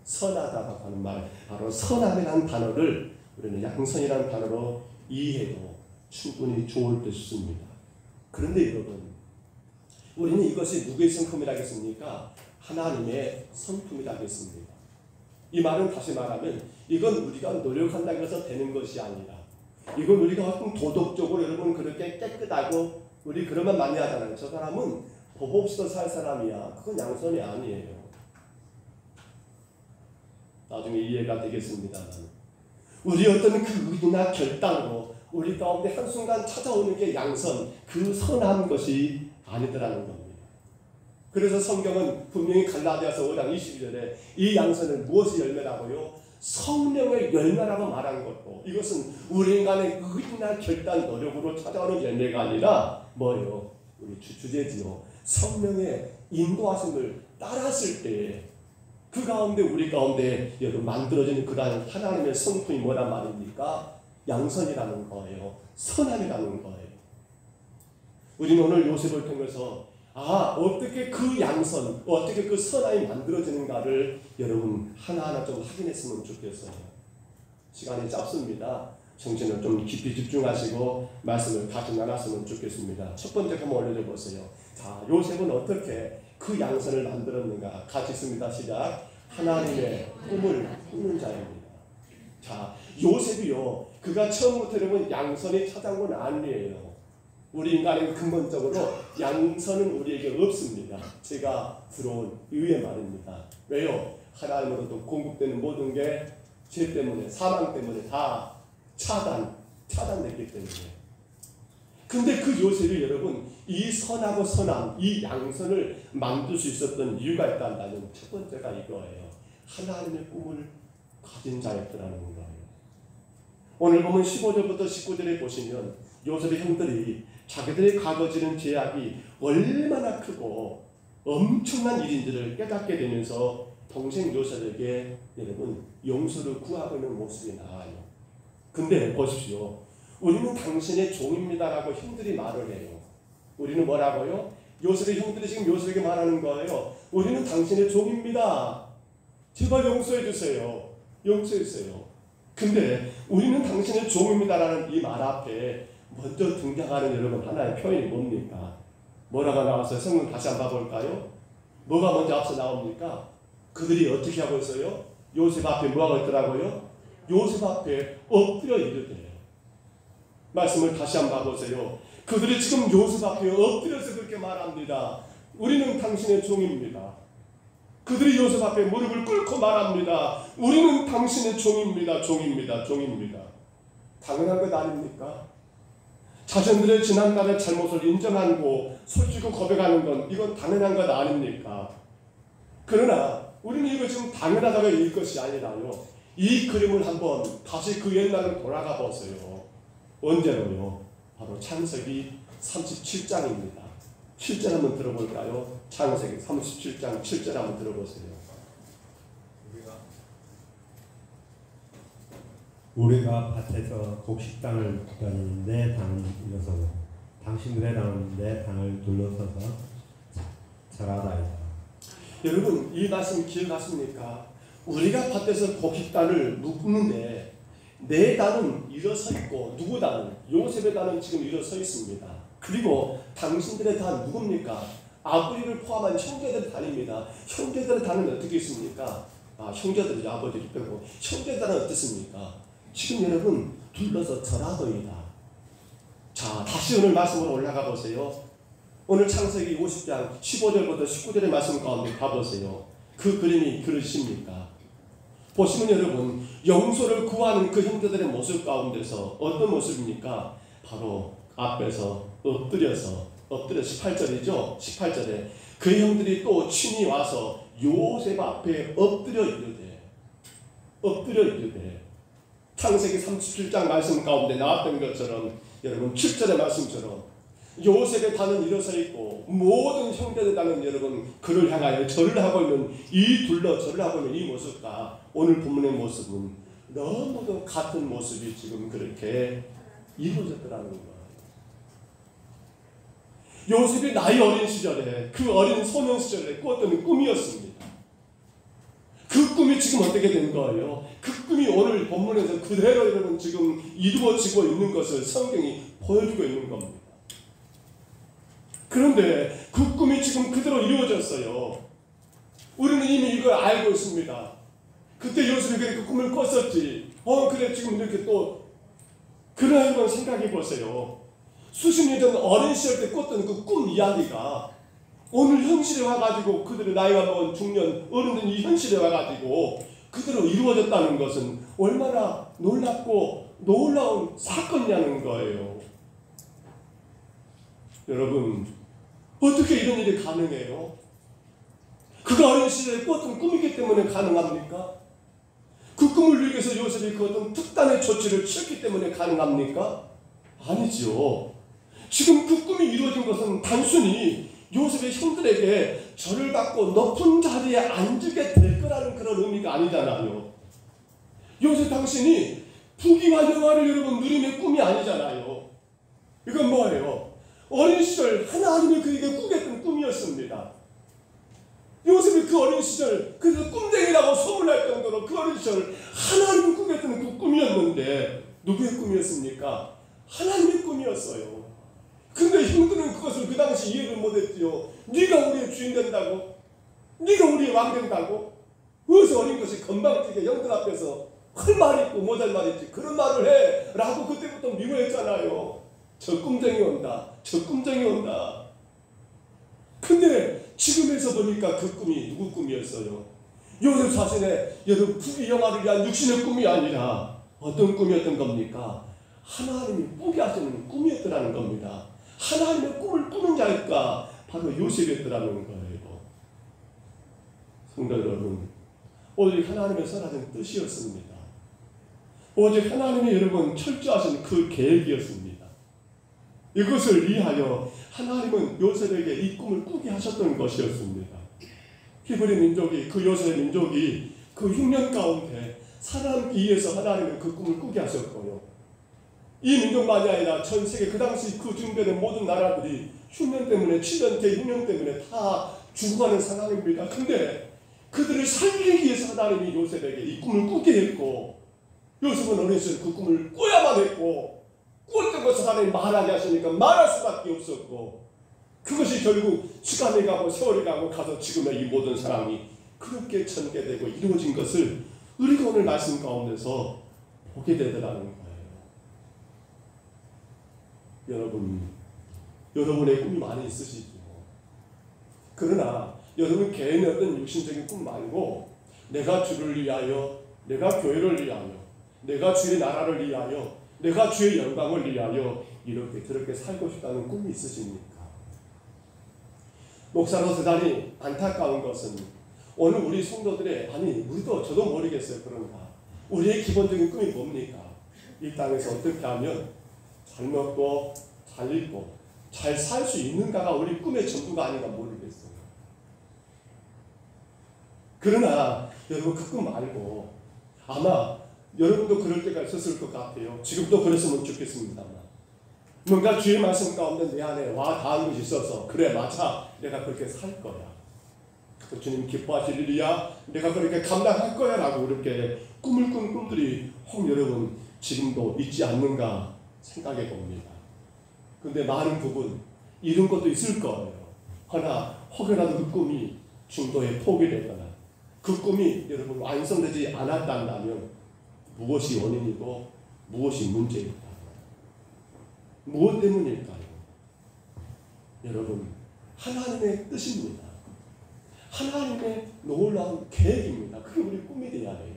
선하다라고 하는 말, 바로 선함이라는 단어를 우리는 양선이라는 단어로 이해해도 충분히 좋을 것입니다. 그런데 여러분, 우리는 이것이 누구의 성품이라겠습니까? 하나님의 성품이라겠습니다. 이 말은 다시 말하면 이건 우리가 노력한다고 해서 되는 것이 아니라 이건 우리가 어떤 도덕적으로 여러분 그렇게 깨끗하고 우리 그런 말 많이 하잖아요. 저 사람은 법 없이도 살 사람이야. 그건 양선이 아니에요. 나중에 이해가 되겠습니다만 우리 어떤 그 의나 결단으로 우리 가운데 한순간 찾아오는 게 양선, 그 선한 것이 아니더라는 겁니다. 그래서 성경은 분명히 갈라디아서 5장 22절에 이 양선을 무엇이 열매라고요? 성령의 열매라고 말한 것도, 이것은 우리 인간의 의나 결단 노력으로 찾아오는 열매가 아니라 뭐예요? 우리 주제지요. 성령의 인도하심을 따랐을 때 그 가운데 우리 가운데 여러분 만들어지는 그러한 하나님의 성품이 뭐란 말입니까? 양선이라는 거예요. 선함이라는 거예요. 우리는 오늘 요셉을 통해서 어떻게 그 양선, 어떻게 그 선함이 만들어지는가를 여러분 하나하나 좀 확인했으면 좋겠어요. 시간이 짧습니다. 정신을 좀 깊이 집중하시고 말씀을 같이 나눴으면 좋겠습니다. 첫 번째 한번 올려줘 보세요. 자, 요셉은 어떻게 그 양선을 만들었는가? 같이 있습니다. 시작. 하나님의 꿈을 꾸는 자입니다. 자, 요셉이요, 그가 처음부터 여러분 양선이 찾아온 건 아니에요. 우리 인간은 근본적으로 양선은 우리에게 없습니다. 제가 들어온 이유의 말입니다. 왜요? 하나님으로부터 공급되는 모든 게 죄 때문에, 사망 때문에 다 차단됐기 때문에. 근데 그 요셉이 여러분 이 선하고 선함, 이 양선을 만들 수 있었던 이유가 있다면 첫 번째가 이거예요. 하나님의 꿈을 가진 자였더라는 거예요. 오늘 보면 15절부터 19절에 보시면 요셉의 형들이 자기들이 과거 지른 죄악이 얼마나 크고 엄청난 일인지를 깨닫게 되면서 동생 요셉에게 여러분 용서를 구하고 있는 모습이 나와요. 근데 보십시오. 우리는 당신의 종입니다라고 형들이 말을 해요. 우리는 뭐라고요? 요셉의 형들이 지금 요셉에게 말하는 거예요. 우리는 당신의 종입니다. 제발 용서해 주세요. 용서해 주세요. 근데 우리는 당신의 종입니다라는 이 말 앞에 먼저 등장하는 여러분 하나의 표현이 뭡니까? 뭐라고 나왔어요? 성경 다시 한번 봐볼까요? 뭐가 먼저 앞서 나옵니까? 그들이 어떻게 하고 있어요? 요셉 앞에 뭐하고 있더라고요? 요셉 앞에 엎드려 이르되. 말씀을 다시 한번 봐보세요. 그들이 지금 요셉 앞에 엎드려서 그렇게 말합니다. 우리는 당신의 종입니다. 그들이 요셉 앞에 무릎을 꿇고 말합니다. 우리는 당신의 종입니다. 종입니다. 종입니다. 당연한 것 아닙니까? 자신들의 지난날의 잘못을 인정하고 솔직히 고백하는 건 이건 당연한 것 아닙니까? 그러나 우리는 이거 지금 당연하다고 읽을 것이 아니라요. 이 그림을 한번 다시 그 옛날로 돌아가 보세요. 언제로요? 바로 창세기 37장입니다. 7절 한번 들어볼까요? 창세기 37장 7절 한번 들어보세요. 우리가 밭에서 곡식당을 두더니 내 당은 일어서고 당신들의 당은 내 당을 둘러서서 자라다이다. 여러분 이 말씀 기억하십니까? 우리가 밭에서 곡식단을 묶는데 내 단은 일어서 있고 누구 단은? 요셉의 단은 지금 일어서 있습니다. 그리고 당신들의 단 누굽니까? 아버지를 포함한 형제들 단입니다. 형제들의 단은 어떻게 있습니까? 형제들이 아버지를 빼고 형제들 단은 어떻습니까? 지금 여러분 둘러서 절하더이다. 자, 다시 오늘 말씀으로 올라가 보세요. 오늘 창세기 50장 15절부터 19절의 말씀 가운데 가보세요. 그 그림이 그러십니까? 보시면 여러분 용서를 구하는 그 형제들의 모습 가운데서 어떤 모습입니까? 바로 앞에서 엎드려서 18절이죠. 18절에 그 형들이 또 친히 와서 요셉 앞에 엎드려 이르되 창세기 37장 말씀 가운데 나왔던 것처럼 여러분 7절의 말씀처럼 요셉의 단은 일어서 있고 모든 형제의 단은 여러분 그를 향하여 절을 하고 있는 이 절을 하고 있는 이 모습과 오늘 본문의 모습은 너무도 같은 모습이 지금 그렇게 이루어졌더라는 거예요. 요셉이 나이 어린 시절에 그 어린 소년 시절에 꾸었던 꿈이었습니다. 그 꿈이 지금 어떻게 된 거예요? 그 꿈이 오늘 본문에서 그대로 여러분 지금 이루어지고 있는 것을 성경이 보여주고 있는 겁니다. 그런데 그 꿈이 지금 그대로 이루어졌어요. 우리는 이미 이걸 알고 있습니다. 그때 요셉이 그 꿈을 꿨었지. 그래 지금 이렇게 또 그런 걸 생각해 보세요. 수십 년 전 어린 시절 때 꿨던 그 꿈 이야기가 오늘 현실에 와가지고 그들의 나이가 먹은 중년 어른들 이 현실에 와가지고 그대로 이루어졌다는 것은 얼마나 놀랍고 놀라운 사건이냐는 거예요. 여러분, 어떻게 이런 일이 가능해요? 그가 어린 시절에 꿨던 꿈이기 때문에 가능합니까? 그 꿈을 이루기 위해서 요셉이 그 어떤 특단의 조치를 취했기 때문에 가능합니까? 아니죠. 지금 그 꿈이 이루어진 것은 단순히 요셉의 형들에게 절을 받고 높은 자리에 앉게 될 거라는 그런 의미가 아니잖아요. 요셉 당신이 부귀와 영화를 여러분 누림의 꿈이 아니잖아요. 이건 뭐예요? 어린 시절 하나님이 그에게 꾸겼던 꿈이었습니다. 요셉이 그 어린 시절 그래서 꿈쟁이라고 소문날 정도로 그 어린 시절 하나님이 꾸겼던 그 꿈이었는데 누구의 꿈이었습니까? 하나님의 꿈이었어요. 근데 형들은 그것을 그 당시 이해를 못했지요. 네가 우리의 주인 된다고? 네가 우리의 왕 된다고? 어디서 어린 것이 건방지게 형들 앞에서 할 말 있고 못할 말 있지 그런 말을 해 라고 그때부터 미워했잖아요. 저 꿈쟁이 온다. 저 꿈쟁이 온다. 근데 지금에서 보니까 그 꿈이 누구 꿈이었어요? 요셉 자신의 여러분 부귀 영화를 위한 육신의 꿈이 아니라 어떤 꿈이었던 겁니까? 하나님이 꾸게 하시는 꿈이었더라는 겁니다. 하나님의 꿈을 꾸는 자일까? 바로 요셉이었더라는 거예요. 성도 여러분, 오직 하나님의 선하신 뜻이었습니다. 오직 하나님이 여러분 철저하신 그 계획이었습니다. 이것을 위하여 하나님은 요셉에게 이 꿈을 꾸게 하셨던 것이었습니다. 히브리 민족이 그 요셉의 민족이 그 흉년 가운데 살아남기 위해서 하나님은 그 꿈을 꾸게 하셨고요. 이 민족만이 아니라 전 세계 그 당시 그 중대된 모든 나라들이 흉년 때문에 7년 대 흉년 때문에 다 죽어가는 상황입니다. 근데 그들을 살리기 위해서 하나님이 요셉에게 이 꿈을 꾸게 했고 요셉은 어린 시절 그 꿈을 꿔야만 했고 꿨던 것을 하나님 말하게 하시니까 말할 수밖에 없었고 그것이 결국 시간이 가고 세월이 가서 지금의 이 모든 상황이 그렇게 전개되고 이루어진 것을 우리가 오늘 말씀 가운데서 보게 되더라는 거예요. 여러분, 여러분의 꿈이 많이 있으시죠. 그러나 여러분 개인의 어떤 육신적인 꿈 말고 내가 주를 위하여, 내가 교회를 위하여, 내가 주의 나라를 위하여, 내가 주의 영광을 위하여 이렇게 저렇게 살고 싶다는 꿈이 있으십니까? 목사로서 대단히 안타까운 것은 오늘 우리 성도들의 아니 우리도 저도 모르겠어요. 그런가 우리의 기본적인 꿈이 뭡니까? 이 땅에서 어떻게 하면 잘 먹고 잘 입고 잘 살 수 있는가가 우리 꿈의 전부가 아닌가 모르겠어요. 그러나 여러분 그 꿈 말고 아마 여러분도 그럴 때가 있었을 것 같아요. 지금도 그랬으면 좋겠습니다만 뭔가 주의 말씀 가운데 내 안에 와 닿은 것이 있어서 그래 맞아 내가 그렇게 살 거야. 주님 기뻐하실 일이야. 내가 그렇게 감당할 거야 라고 이렇게 꿈을 꾼 꿈들이 혹 여러분 지금도 있지 않는가 생각해 봅니다. 근데 많은 부분 이런 것도 있을 거예요. 허나 혹여라도 그 꿈이 중도에 포기되거나 그 꿈이 여러분 완성되지 않았다면 무엇이 원인이고 무엇이 문제일까요? 무엇 때문일까요? 여러분 하나님의 뜻입니다. 하나님의 놀라운 계획입니다. 그게 우리 꿈이 되어야 돼요.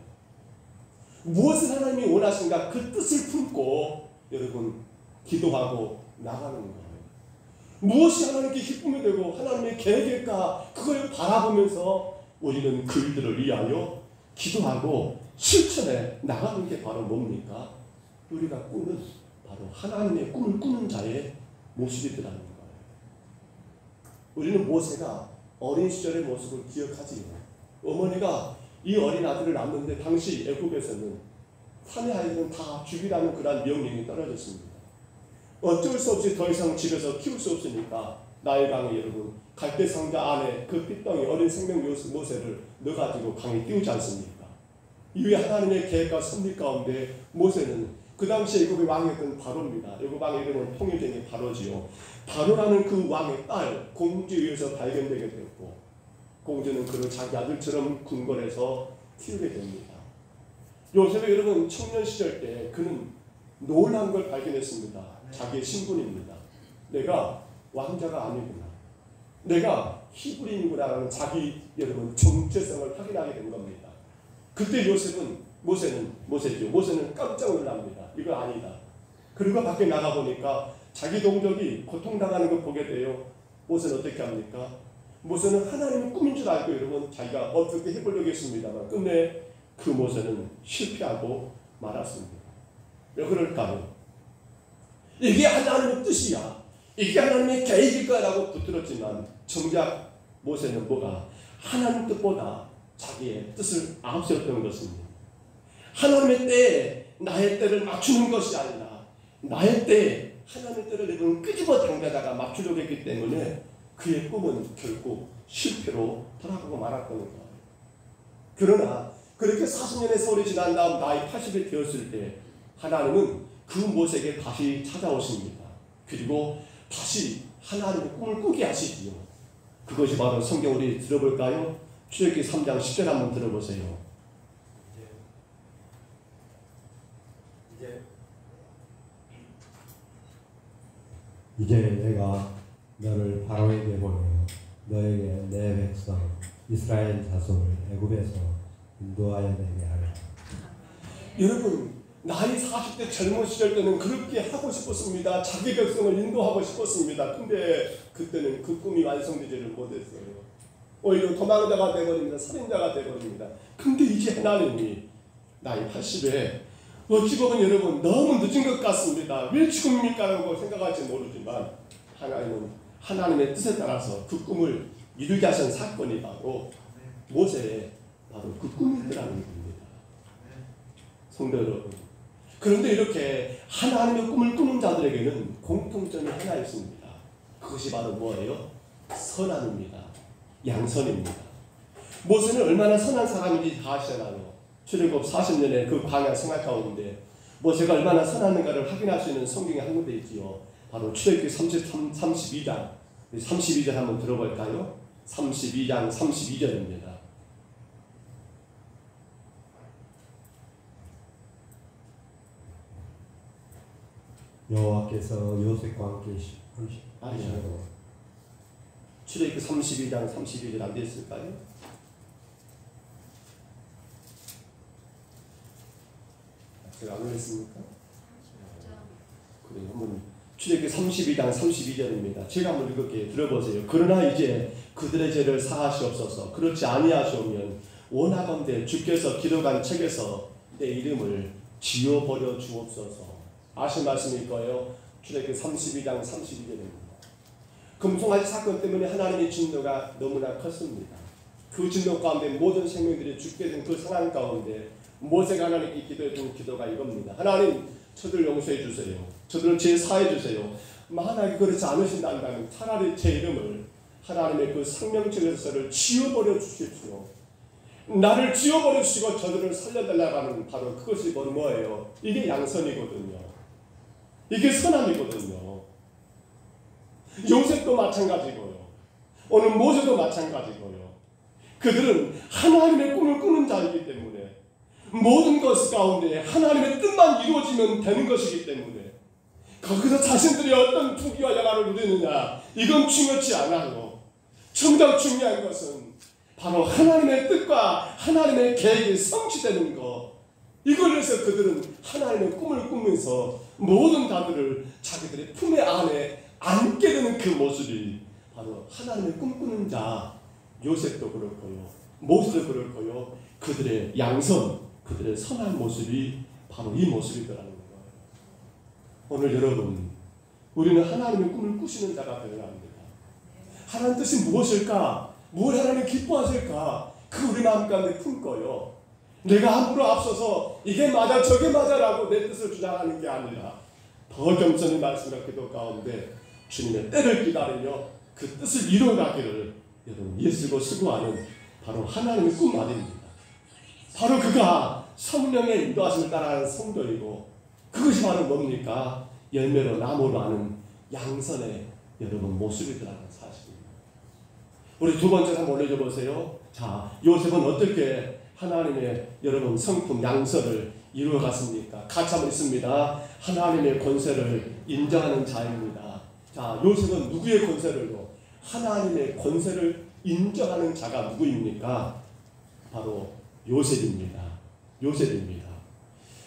무엇을 하나님이 원하신가 그 뜻을 품고 여러분 기도하고 나가는 거예요. 무엇이 하나님께 기쁨이 되고 하나님의 계획일까 그걸 바라보면서 우리는 그 일들을 위하여 기도하고 실천해 나가는 게 바로 뭡니까? 우리가 꾸는 바로 하나님의 꿈을 꾸는 자의 모습이더라는 거예요. 우리는 모세가 어린 시절의 모습을 기억하지요. 어머니가 이 어린 아들을 낳는데 당시 애국에서는 산의 아이들은 다 죽이라는 그런 명령이 떨어졌습니다. 어쩔 수 없이 더 이상 집에서 키울 수 없으니까 나일 강에 여러분 갈대 상자 안에 그 핏덩이 어린 생명 모세를 넣어가지고 강에 띄우지 않습니까? 이후에 하나님의 계획과 섭리 가운데 모세는 그 당시 애굽의 왕이었던 바로입니다. 애굽 왕의 이름은 통일된 바로지요. 바로라는 그 왕의 딸 공주에 의해서 발견되게 되었고 공주는 그를 자기 아들처럼 궁궐에서 키우게 됩니다. 요셉의 여러분 청년 시절 때 그는 놀라운 걸 발견했습니다. 자기의 신분입니다. 내가 왕자가 아니구나. 내가 히브리인구나라는 자기 여러분 정체성을 확인하게 된 겁니다. 그때 모세는 깜짝 놀랍니다. 이거 아니다. 그리고 밖에 나가보니까 자기 동족이 고통당하는 걸 보게 돼요. 모세는 어떻게 합니까? 모세는 하나님의 꿈인 줄 알고 여러분 자기가 어떻게 해보려고 했습니다만 끝내 그 모세는 실패하고 말았습니다. 왜 그럴까요? 이게 하나님의 뜻이야. 이게 하나님의 계획일 거라고 붙들었지만 정작 모세는 뭐가 하나님 뜻보다 자기의 뜻을 앞세웠던 것입니다. 하나님의 때에 나의 때를 맞추는 것이 아니라 나의 때에 하나님의 때를 여러분 끄집어 당겨다가 맞추려고 했기 때문에 그의 꿈은 결국 실패로 돌아가고 말았던 거예요. 그러나 그렇게 40년의 세월이 지난 다음 나이 80이 되었을 때 하나님은 그 모세에게 다시 찾아오십니다. 그리고 다시 하나님의 꿈을 꾸게 하시지요. 그것이 바로 성경 우리 들어볼까요? 출애굽기 3장 10절 한번 들어보세요. 이제 내가 너를 바로에게 보내어 너에게 내 백성 이스라엘 자손을 애굽에서 인도하여 내게 하라. 여러분 나이 40대 젊은 시절 때는 그렇게 하고 싶었습니다. 자기 백성을 인도하고 싶었습니다. 근데 그때는 그 꿈이 완성되지를 못했어요. 오히려 도망자가 되어버립니다. 살인자가 되어버립니다. 근데 이제 하나님이 나이 80에 어찌 보면 여러분 너무 늦은 것 같습니다. 왜 지금입니까? 라고 생각할지 모르지만 하나님은 하나님의 뜻에 따라서 그 꿈을 이루게 하신 사건이 바로 모세의 바로 그 꿈이더라는 겁니다. 성도 여러분, 그런데 이렇게 하나님의 꿈을 꾸는 자들에게는 공통점이 하나 있습니다. 그것이 바로 뭐예요? 선함입니다. 양선입니다. 모세는 얼마나 선한 사람인지 다 아시잖아요. 출애굽 40년의 그 광야 생활 가운데 모세가 얼마나 선한가를 확인할 수 있는 성경이 한 군데 있지요. 바로 출애굽기 32장 32절 한번 들어볼까요? 32장 32절입니다. 여호와께서 요셉과 함께 아니요. 출애굽기 32장 32절 안 되었을까요? 제가 안 올렸습니까? 그래요. 한번 출애굽기 32장 32절입니다. 제가 한번 읽을게요. 들어보세요. 그러나 이제 그들의 죄를 사하시옵소서. 그렇지 아니하시오면 원하건대 주께서 기록한 책에서 내 이름을 지워버려 주옵소서. 아실 말씀일 거예요. 출애굽기 32장 32절입니다. 금송아지 사건 때문에 하나님의 진노가 너무나 컸습니다. 그 진노 가운데 모든 생명들이 죽게 된 그 상황 가운데 모세가 하나님께 기도했던 기도가 이겁니다. 하나님, 저들 용서해 주세요. 저들을 제사해 주세요. 만약에 그렇지 않으신다면 차라리 제 이름을 하나님의 그 생명책에서를 지워버려 주십시오. 나를 지워버려 주시고 저들을 살려달라고 하는 바로 그것이 바로 뭐예요? 이게 양선이거든요. 이게 선함이거든요. 요셉도 마찬가지고요. 오늘 모세도 마찬가지고요. 그들은 하나님의 꿈을 꾸는 자이기 때문에 모든 것 가운데 하나님의 뜻만 이루어지면 되는 것이기 때문에 거기서 자신들이 어떤 부귀와 영화를 누리느냐 이건 중요치 않아요. 정작 중요한 것은 바로 하나님의 뜻과 하나님의 계획이 성취되는 것. 이걸 위해서 그들은 하나님의 꿈을 꾸면서 모든 자들을 자기들의 품에 안에 안게 되는 그 모습이 바로 하나님의 꿈꾸는 자 요셉도 그렇고요. 모세도 그렇고요. 그들의 양선, 그들의 선한 모습이 바로 이 모습이더라는 거예요. 오늘 여러분, 우리는 하나님의 꿈을 꾸시는 자가 되어야 합니다. 하나님 뜻이 무엇일까? 뭘 하나님 기뻐하실까? 그 우리 마음 가운데 품고요. 내가 함부로 앞서서 이게 맞아 저게 맞아라고 내 뜻을 주장하는 게 아니라 더 겸손히 말씀과 기도 가운데 주님의 때를 기다리며 그 뜻을 이루어가기를 여러분 예수로 수고하는 바로 하나님의 꿈 아닙니다. 바로 그가 성령의 인도하심을 따라가는 성도이고 그것이 바로 뭡니까? 열매로 나무로 하는 양선의 여러분 모습이더라는 사실입니다. 우리 두 번째 한번 올려줘 보세요. 자, 요셉은 어떻게 하나님의 여러분 성품 양선을 이루어갔습니까? 같이 한번 있습니다. 하나님의 권세를 인정하는 자입니다. 자, 요셉은 누구의 권세를요? 하나님의 권세를 인정하는 자가 누구입니까? 바로 요셉입니다. 요셉입니다.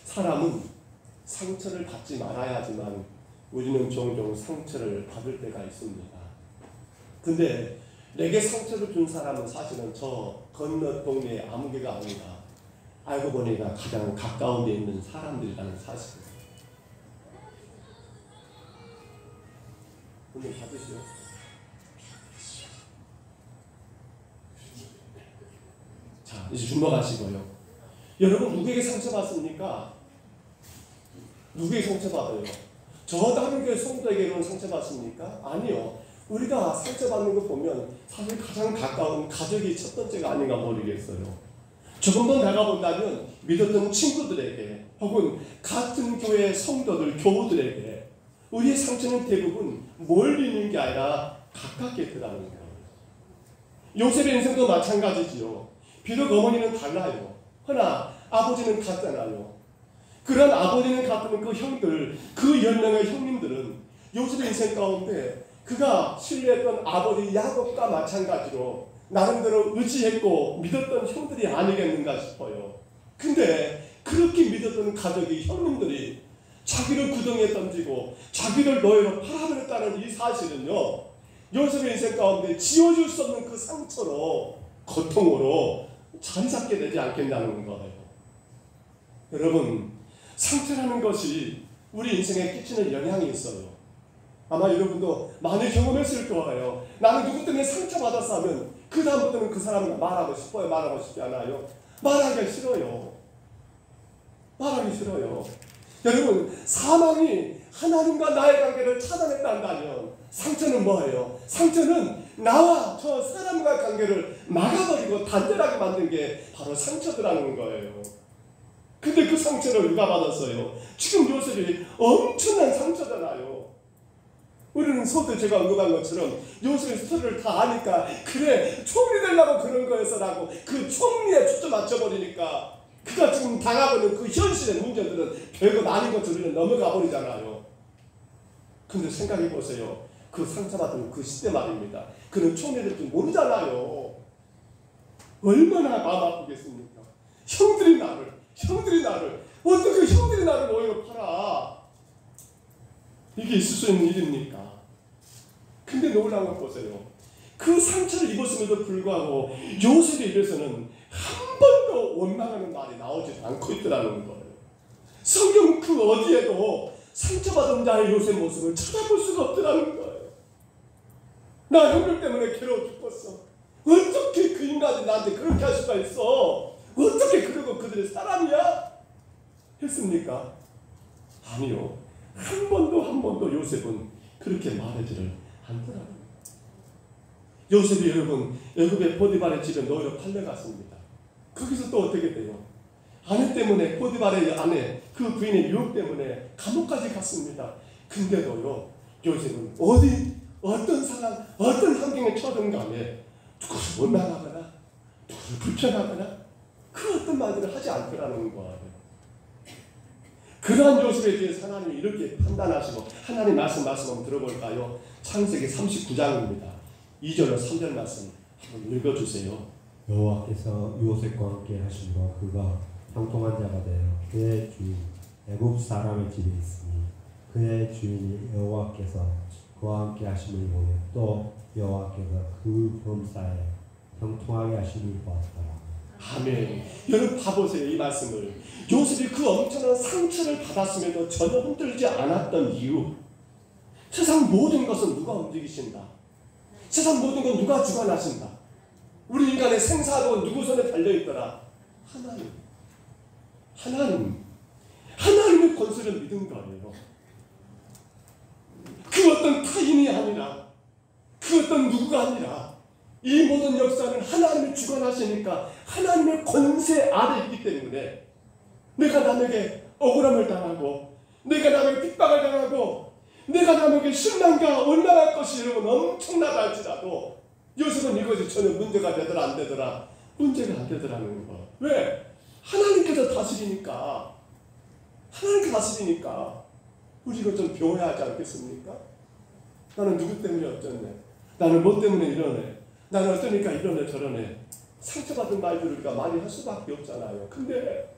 사람은 상처를 받지 말아야 하지만 우리는 종종 상처를 받을 때가 있습니다. 근데 내게 상처를 준 사람은 사실은 저 건너 동네의 아무개가 아니다. 알고 보니까 가장 가까운 데 있는 사람들이라는 사실. 오늘 받으시오. 자, 이제 준비하시고요. 여러분 누구에게 상처받습니까? 누구에게 상처받아요? 저 다른 교회 성도에게는 상처받습니까? 아니요. 우리가 상처받는 거 보면 사실 가장 가까운 가족이 첫 번째가 아닌가 모르겠어요. 조금 더 나가본다면 믿었던 친구들에게 혹은 같은 교회 성도들, 교우들에게 우리의 상처는 대부분 멀리 있는 게 아니라 가깝게 있더라는 거예요. 요셉의 인생도 마찬가지지요. 비록 어머니는 달라요. 그러나 아버지는 같잖아요. 그런 아버지는 같은 그 형들, 그 10명의 형님들은 요셉의 인생 가운데 그가 신뢰했던 아버지 야곱과 마찬가지로 나름대로 의지했고 믿었던 형들이 아니겠는가 싶어요. 근데 그렇게 믿었던 가족이 형님들이 자기를 구덩이에 던지고 자기를 노예로 팔아버렸다는 이 사실은요, 요셉의 인생 가운데 지워줄 수 없는 그 상처로, 고통으로 자리 잡게 되지 않겠냐는 거예요. 여러분, 상처라는 것이 우리 인생에 끼치는 영향이 있어요. 아마 여러분도 많이 경험했을 거예요. 나는 누구 때문에 상처받았어 하면 그 다음부터는 그 사람을 말하고 싶어요? 말하고 싶지 않아요? 말하기 싫어요. 말하기 싫어요. 여러분, 사망이 하나님과 나의 관계를 차단했다 한다면 상처는 뭐예요? 상처는 나와 저 사람과 관계를 막아버리고 단절하게 만든 게 바로 상처더라는 거예요. 근데 그 상처를 누가 받았어요? 지금 요셉이 엄청난 상처잖아요. 우리는 서두 제가 언급한 것처럼 요셉의 스토리를 다 아니까 그래 총리 되려고 그런 거였어라고 그 총리에 초점 맞춰버리니까 그가 지금 당하고 있는 그 현실의 문제들은 별거 아닌 것처럼 넘어가 버리잖아요. 근데 생각해 보세요. 그 상처받은 그 시대 말입니다. 그는 총리 될 줄 모르잖아요. 얼마나 마음 아프겠습니까? 형들이 나를 어떻게 형들이 나를 노예로 팔아? 이게 있을 수 있는 일입니까? 근데 놀라운 걸 보세요. 그 상처를 입었음에도 불구하고 요셉의 입에서는 한 번도 원망하는 말이 나오지 않고 있더라는 거예요. 성경 그 어디에도 상처받은 자의 요셉 모습을 찾아볼 수가 없더라는 거예요. 나 형들 때문에 괴로워 죽겠어. 어떻게 그 인간이 나한테 그렇게 할 수가 있어? 어떻게 그러고 그들의 사람이야? 했습니까? 아니요. 한 번도 요셉은 그렇게 말하지를 않더라고요. 요셉이 여러분 애굽의 보디발의 집에 노예로 팔려갔습니다. 거기서 또 어떻게 돼요? 아내 때문에, 보디발의 아내, 그 부인의 유혹 때문에 감옥까지 갔습니다. 근데도요, 요셉은 어떤 상황, 어떤 환경에 처하든 간에 누구를 원망하거나 누구를 불편하거나 그 어떤 말들을 하지 않더라는 거예요. 그러한 요셉에 대해서 하나님이 이렇게 판단하시고 하나님 말씀 한번 들어볼까요? 창세기 39장입니다. 2절과 3절 말씀 한번 읽어주세요. 여호와께서 요셉과 함께 하시고 그가 형통한 자가 되어 그의 주인 애굽 사람의 집에 있으니 그의 주인이 여호와께서 그와 함께 하심을 보며 또 여호와께서 그 범사에 형통하게 하심을 보았더라. 아멘. 여러분 봐보세요. 이 말씀을. 요셉이 그 엄청난 상처를 받았음에도 전혀 흔들리지 않았던 이유. 세상 모든 것은 누가 움직이신다. 세상 모든 건 누가 주관하신다. 우리 인간의 생사도 누구 손에 달려있더라. 하나님의 권세를 믿은 거예요. 그 어떤 타인이 아니라 그 어떤 누구가 아니라 이 모든 역사는 하나님이 주관하시니까 하나님의 권세 아래 있기 때문에 내가 남에게 억울함을 당하고 내가 남에게 핍박을 당하고 내가 남에게 실망과 원망할 것이 여러분 엄청나다 할지라도 요셉은 이것이 전혀 문제가 되더라 안 되더라 문제가 안 되더라는 거. 왜? 하나님께서 다스리니까. 하나님께서 다스리니까 우리 이거 좀 배워야 하지 않겠습니까? 나는 누구 때문에 어쩌네. 나는 뭐 때문에 이러네. 나는 어쩌니까 이러네 저러네. 상처받은 말들을 우리가 많이 할 수밖에 없잖아요. 근데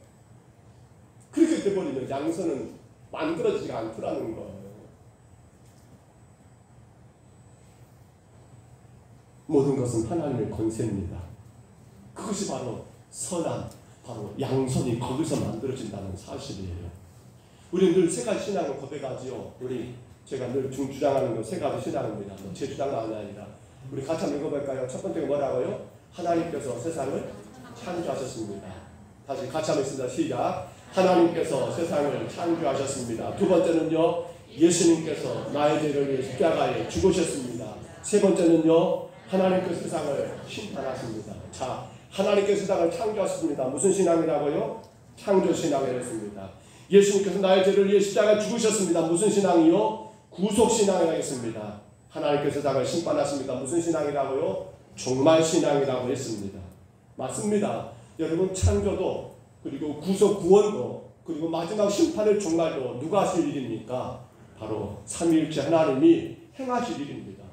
그렇게 돼버리면 양선은 만들어지지가 않더라는 거예요. 모든 것은 하나님의 권세입니다. 그것이 바로 선한, 바로 양선이 거기서 만들어진다는 사실이에요. 우리는 늘 세 가지 신앙을 고백하지요. 제가 늘 주장하는 거 세 가지 신앙입니다. 제 주장은 아니라 우리 같이 한번 읽어볼까요? 첫 번째가 뭐라고요? 하나님께서 세상을 창조하셨습니다. 다시 같이 한번 읽습니다. 시작. 하나님께서 세상을 창조하셨습니다. 두 번째는요, 예수님께서 나의 죄를 위해 십자가에 죽으셨습니다. 세 번째는요, 하나님께서 세상을 심판하십니다. 자, 하나님께서 세상을 창조하셨습니다. 무슨 신앙이라고요? 창조신앙이었습니다. 예수님께서 나의 죄를 위해 십자가에 죽으셨습니다. 무슨 신앙이요? 구속신앙이라겠습니다. 하나님께서 세상을 심판하십니다. 무슨 신앙이라고요? 종말신앙이라고 했습니다. 맞습니다. 여러분, 창조도 그리고 구속 구원도 그리고 마지막 심판의 종말도 누가 하실 일입니까? 바로 삼위일체 하나님이 행하실 일입니다.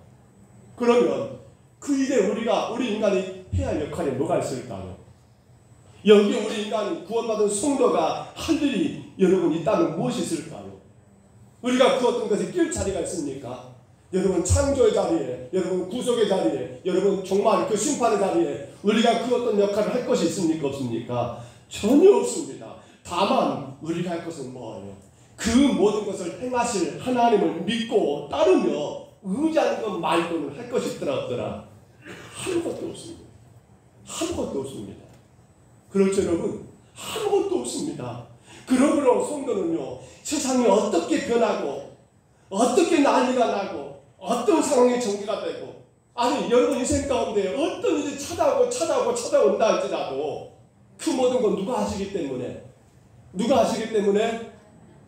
그러면 그 일에 우리 인간이 해야 할 역할이 뭐가 있을까요? 여기 우리 인간이 구원받은 성도가 할 일이 여러분 있다면 무엇이 있을까요? 우리가 그 어떤 것에 낄 자리가 있습니까? 여러분, 창조의 자리에, 여러분 구속의 자리에, 여러분 종말 그 심판의 자리에 우리가 그 어떤 역할을 할 것이 있습니까? 없습니까? 전혀 없습니다. 다만 우리가 할 것은 뭐예요? 그 모든 것을 행하실 하나님을 믿고 따르며 의지하는 것 말고는 할 것이 있더라 없더라? 아무것도 없습니다. 아무것도 없습니다. 그렇죠 여러분? 아무것도 없습니다. 그러므로 성도는요, 세상이 어떻게 변하고 어떻게 난리가 나고 어떤 상황이 전개가 되고, 아니 여러분 인생 가운데 어떤 일이 찾아온다 할지라도 그 모든 건 누가 하시기 때문에, 누가 하시기 때문에,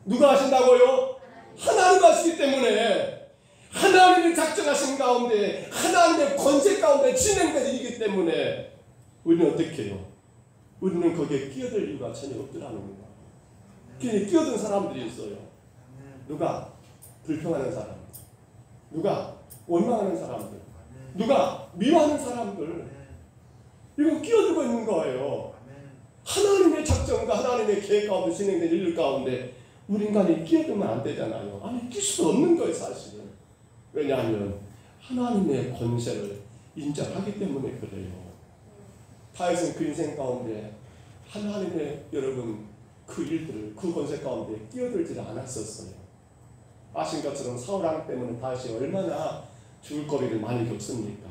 누가 하신다고요? 하나님 하시기 때문에, 하나님이 작정하신 가운데, 하나님의 권세 가운데 진행된 일이기 때문에 우리는 어떻게 해요? 우리는 거기에 끼어들 이유가 전혀 없더라는 거예요. 끼어든 사람들이 있어요. 누가? 불평하는 사람들, 누가? 원망하는 사람들, 누가? 미워하는 사람들. 이건 끼어들고 있는 거예요. 하나님의 작정과 하나님의 계획 가운데 진행된 일 가운데 우리 인간이 끼어들면 안 되잖아요. 아니, 끼 수도 없는 거예요 사실은. 왜냐하면 하나님의 권세를 인정하기 때문에 그래요. 다윗은 그 인생 가운데 하나님의 여러분 그 일들을, 그 권세 가운데 끼어들지 않았었어요. 아신 것처럼 사울왕 때문에 다윗이 얼마나 죽을 거리를 많이 겪습니까?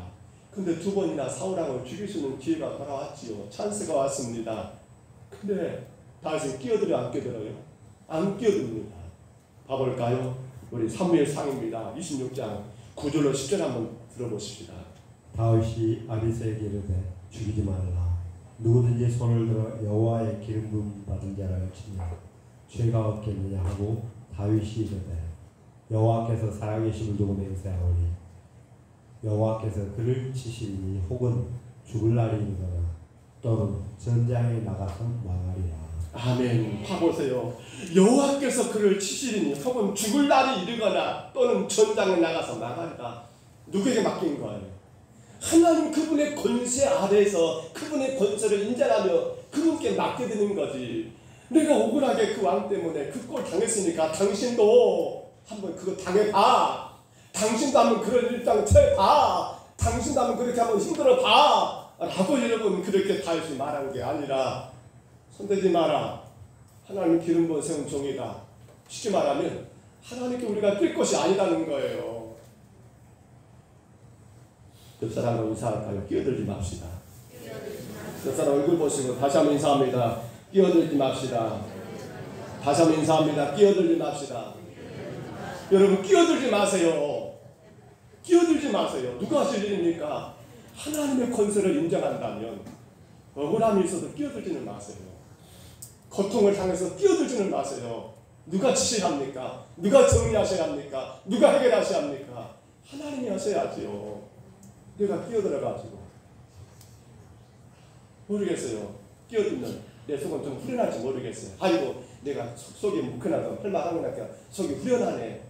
근데 두 번이나 사울왕을 죽일 수 있는 기회가 돌아왔지요. 찬스가 왔습니다. 근데 다윗은 끼어들어 안 끼어들어요? 안 끼어듭니다. 봐볼까요? 우리 사무엘상입니다. 26장 9절로 10절 한번 들어보십시다. 다윗이 아비새에게 이르되 죽이지 말라. 누구든지 손을 들어 여호와의 기름 부음 받은 자를 치며 죄가 없겠느냐 하고 다윗이 이르되 여호와께서 살아계심을 두고 맹세하오니 여호와께서 그를 치시니 혹은 죽을 날이 이르거나 또는 전장에 나가서 망하리라. 아멘. 봐보세요. 여호와께서 그를 치시리니 혹은 죽을 날이 이르거나 또는 전장에 나가서 망하리라. 누구에게 맡긴 거예요? 하나님 그분의 권세 아래에서 그분의 권세를 인정하며 그분께 맡겨드리는 거지. 내가 억울하게 그 왕 때문에 그 꼴 당했으니까 당신도 한번 그거 당해봐. 당신도 한번 그런 일당 쳐봐. 당신도 한번 그렇게 한번 힘들어봐. 라고 여러분 그렇게 다윗이 말한 게 아니라, 손대지 마라. 하나님 기름 부어 세운 종이다. 쉽게 말하면 하나님께 우리가 뛸 것이 아니라는 거예요. 옆 사람과 인사할까요? 끼어들지 맙시다. 옆 사람 얼굴 보시고 다시 한번 인사합니다. 끼어들지 맙시다. 다시 한번 인사합니다. 끼어들지 맙시다. 여러분 끼어들지 마세요. 끼어들지 마세요. 누가 하실 일입니까? 하나님의 권세를 인정한다면 억울함이 있어도 끼어들지는 마세요. 고통을 당해서 끼어들지는 마세요. 누가 치셔야 누가 정리하셔야 합니까? 누가 해결하셔야 합니까? 하나님이 하셔야지요. 내가 끼어들어가지고 모르겠어요. 끼어들면 내 속은 좀 후련할지 모르겠어요. 아이고 내가 속이 묵혀나서 할만하고 나니까 속이 후련하네.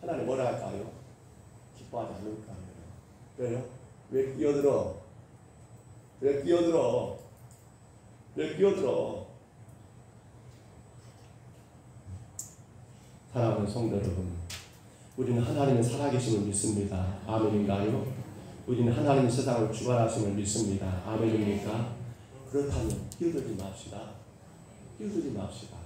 하나님 뭐라 할까요? 기뻐하지 않을까? 왜요? 왜 끼어들어? 왜 끼어들어? 왜 끼어들어? 사랑하는 성도 여러분, 우리는 하나님의 살아계심을 믿습니다. 아멘인가요? 우리는 하나님의 세상을 주관하심을 믿습니다. 아멘입니까? 그렇다면 끼어들지 맙시다. 끼어들지 맙시다.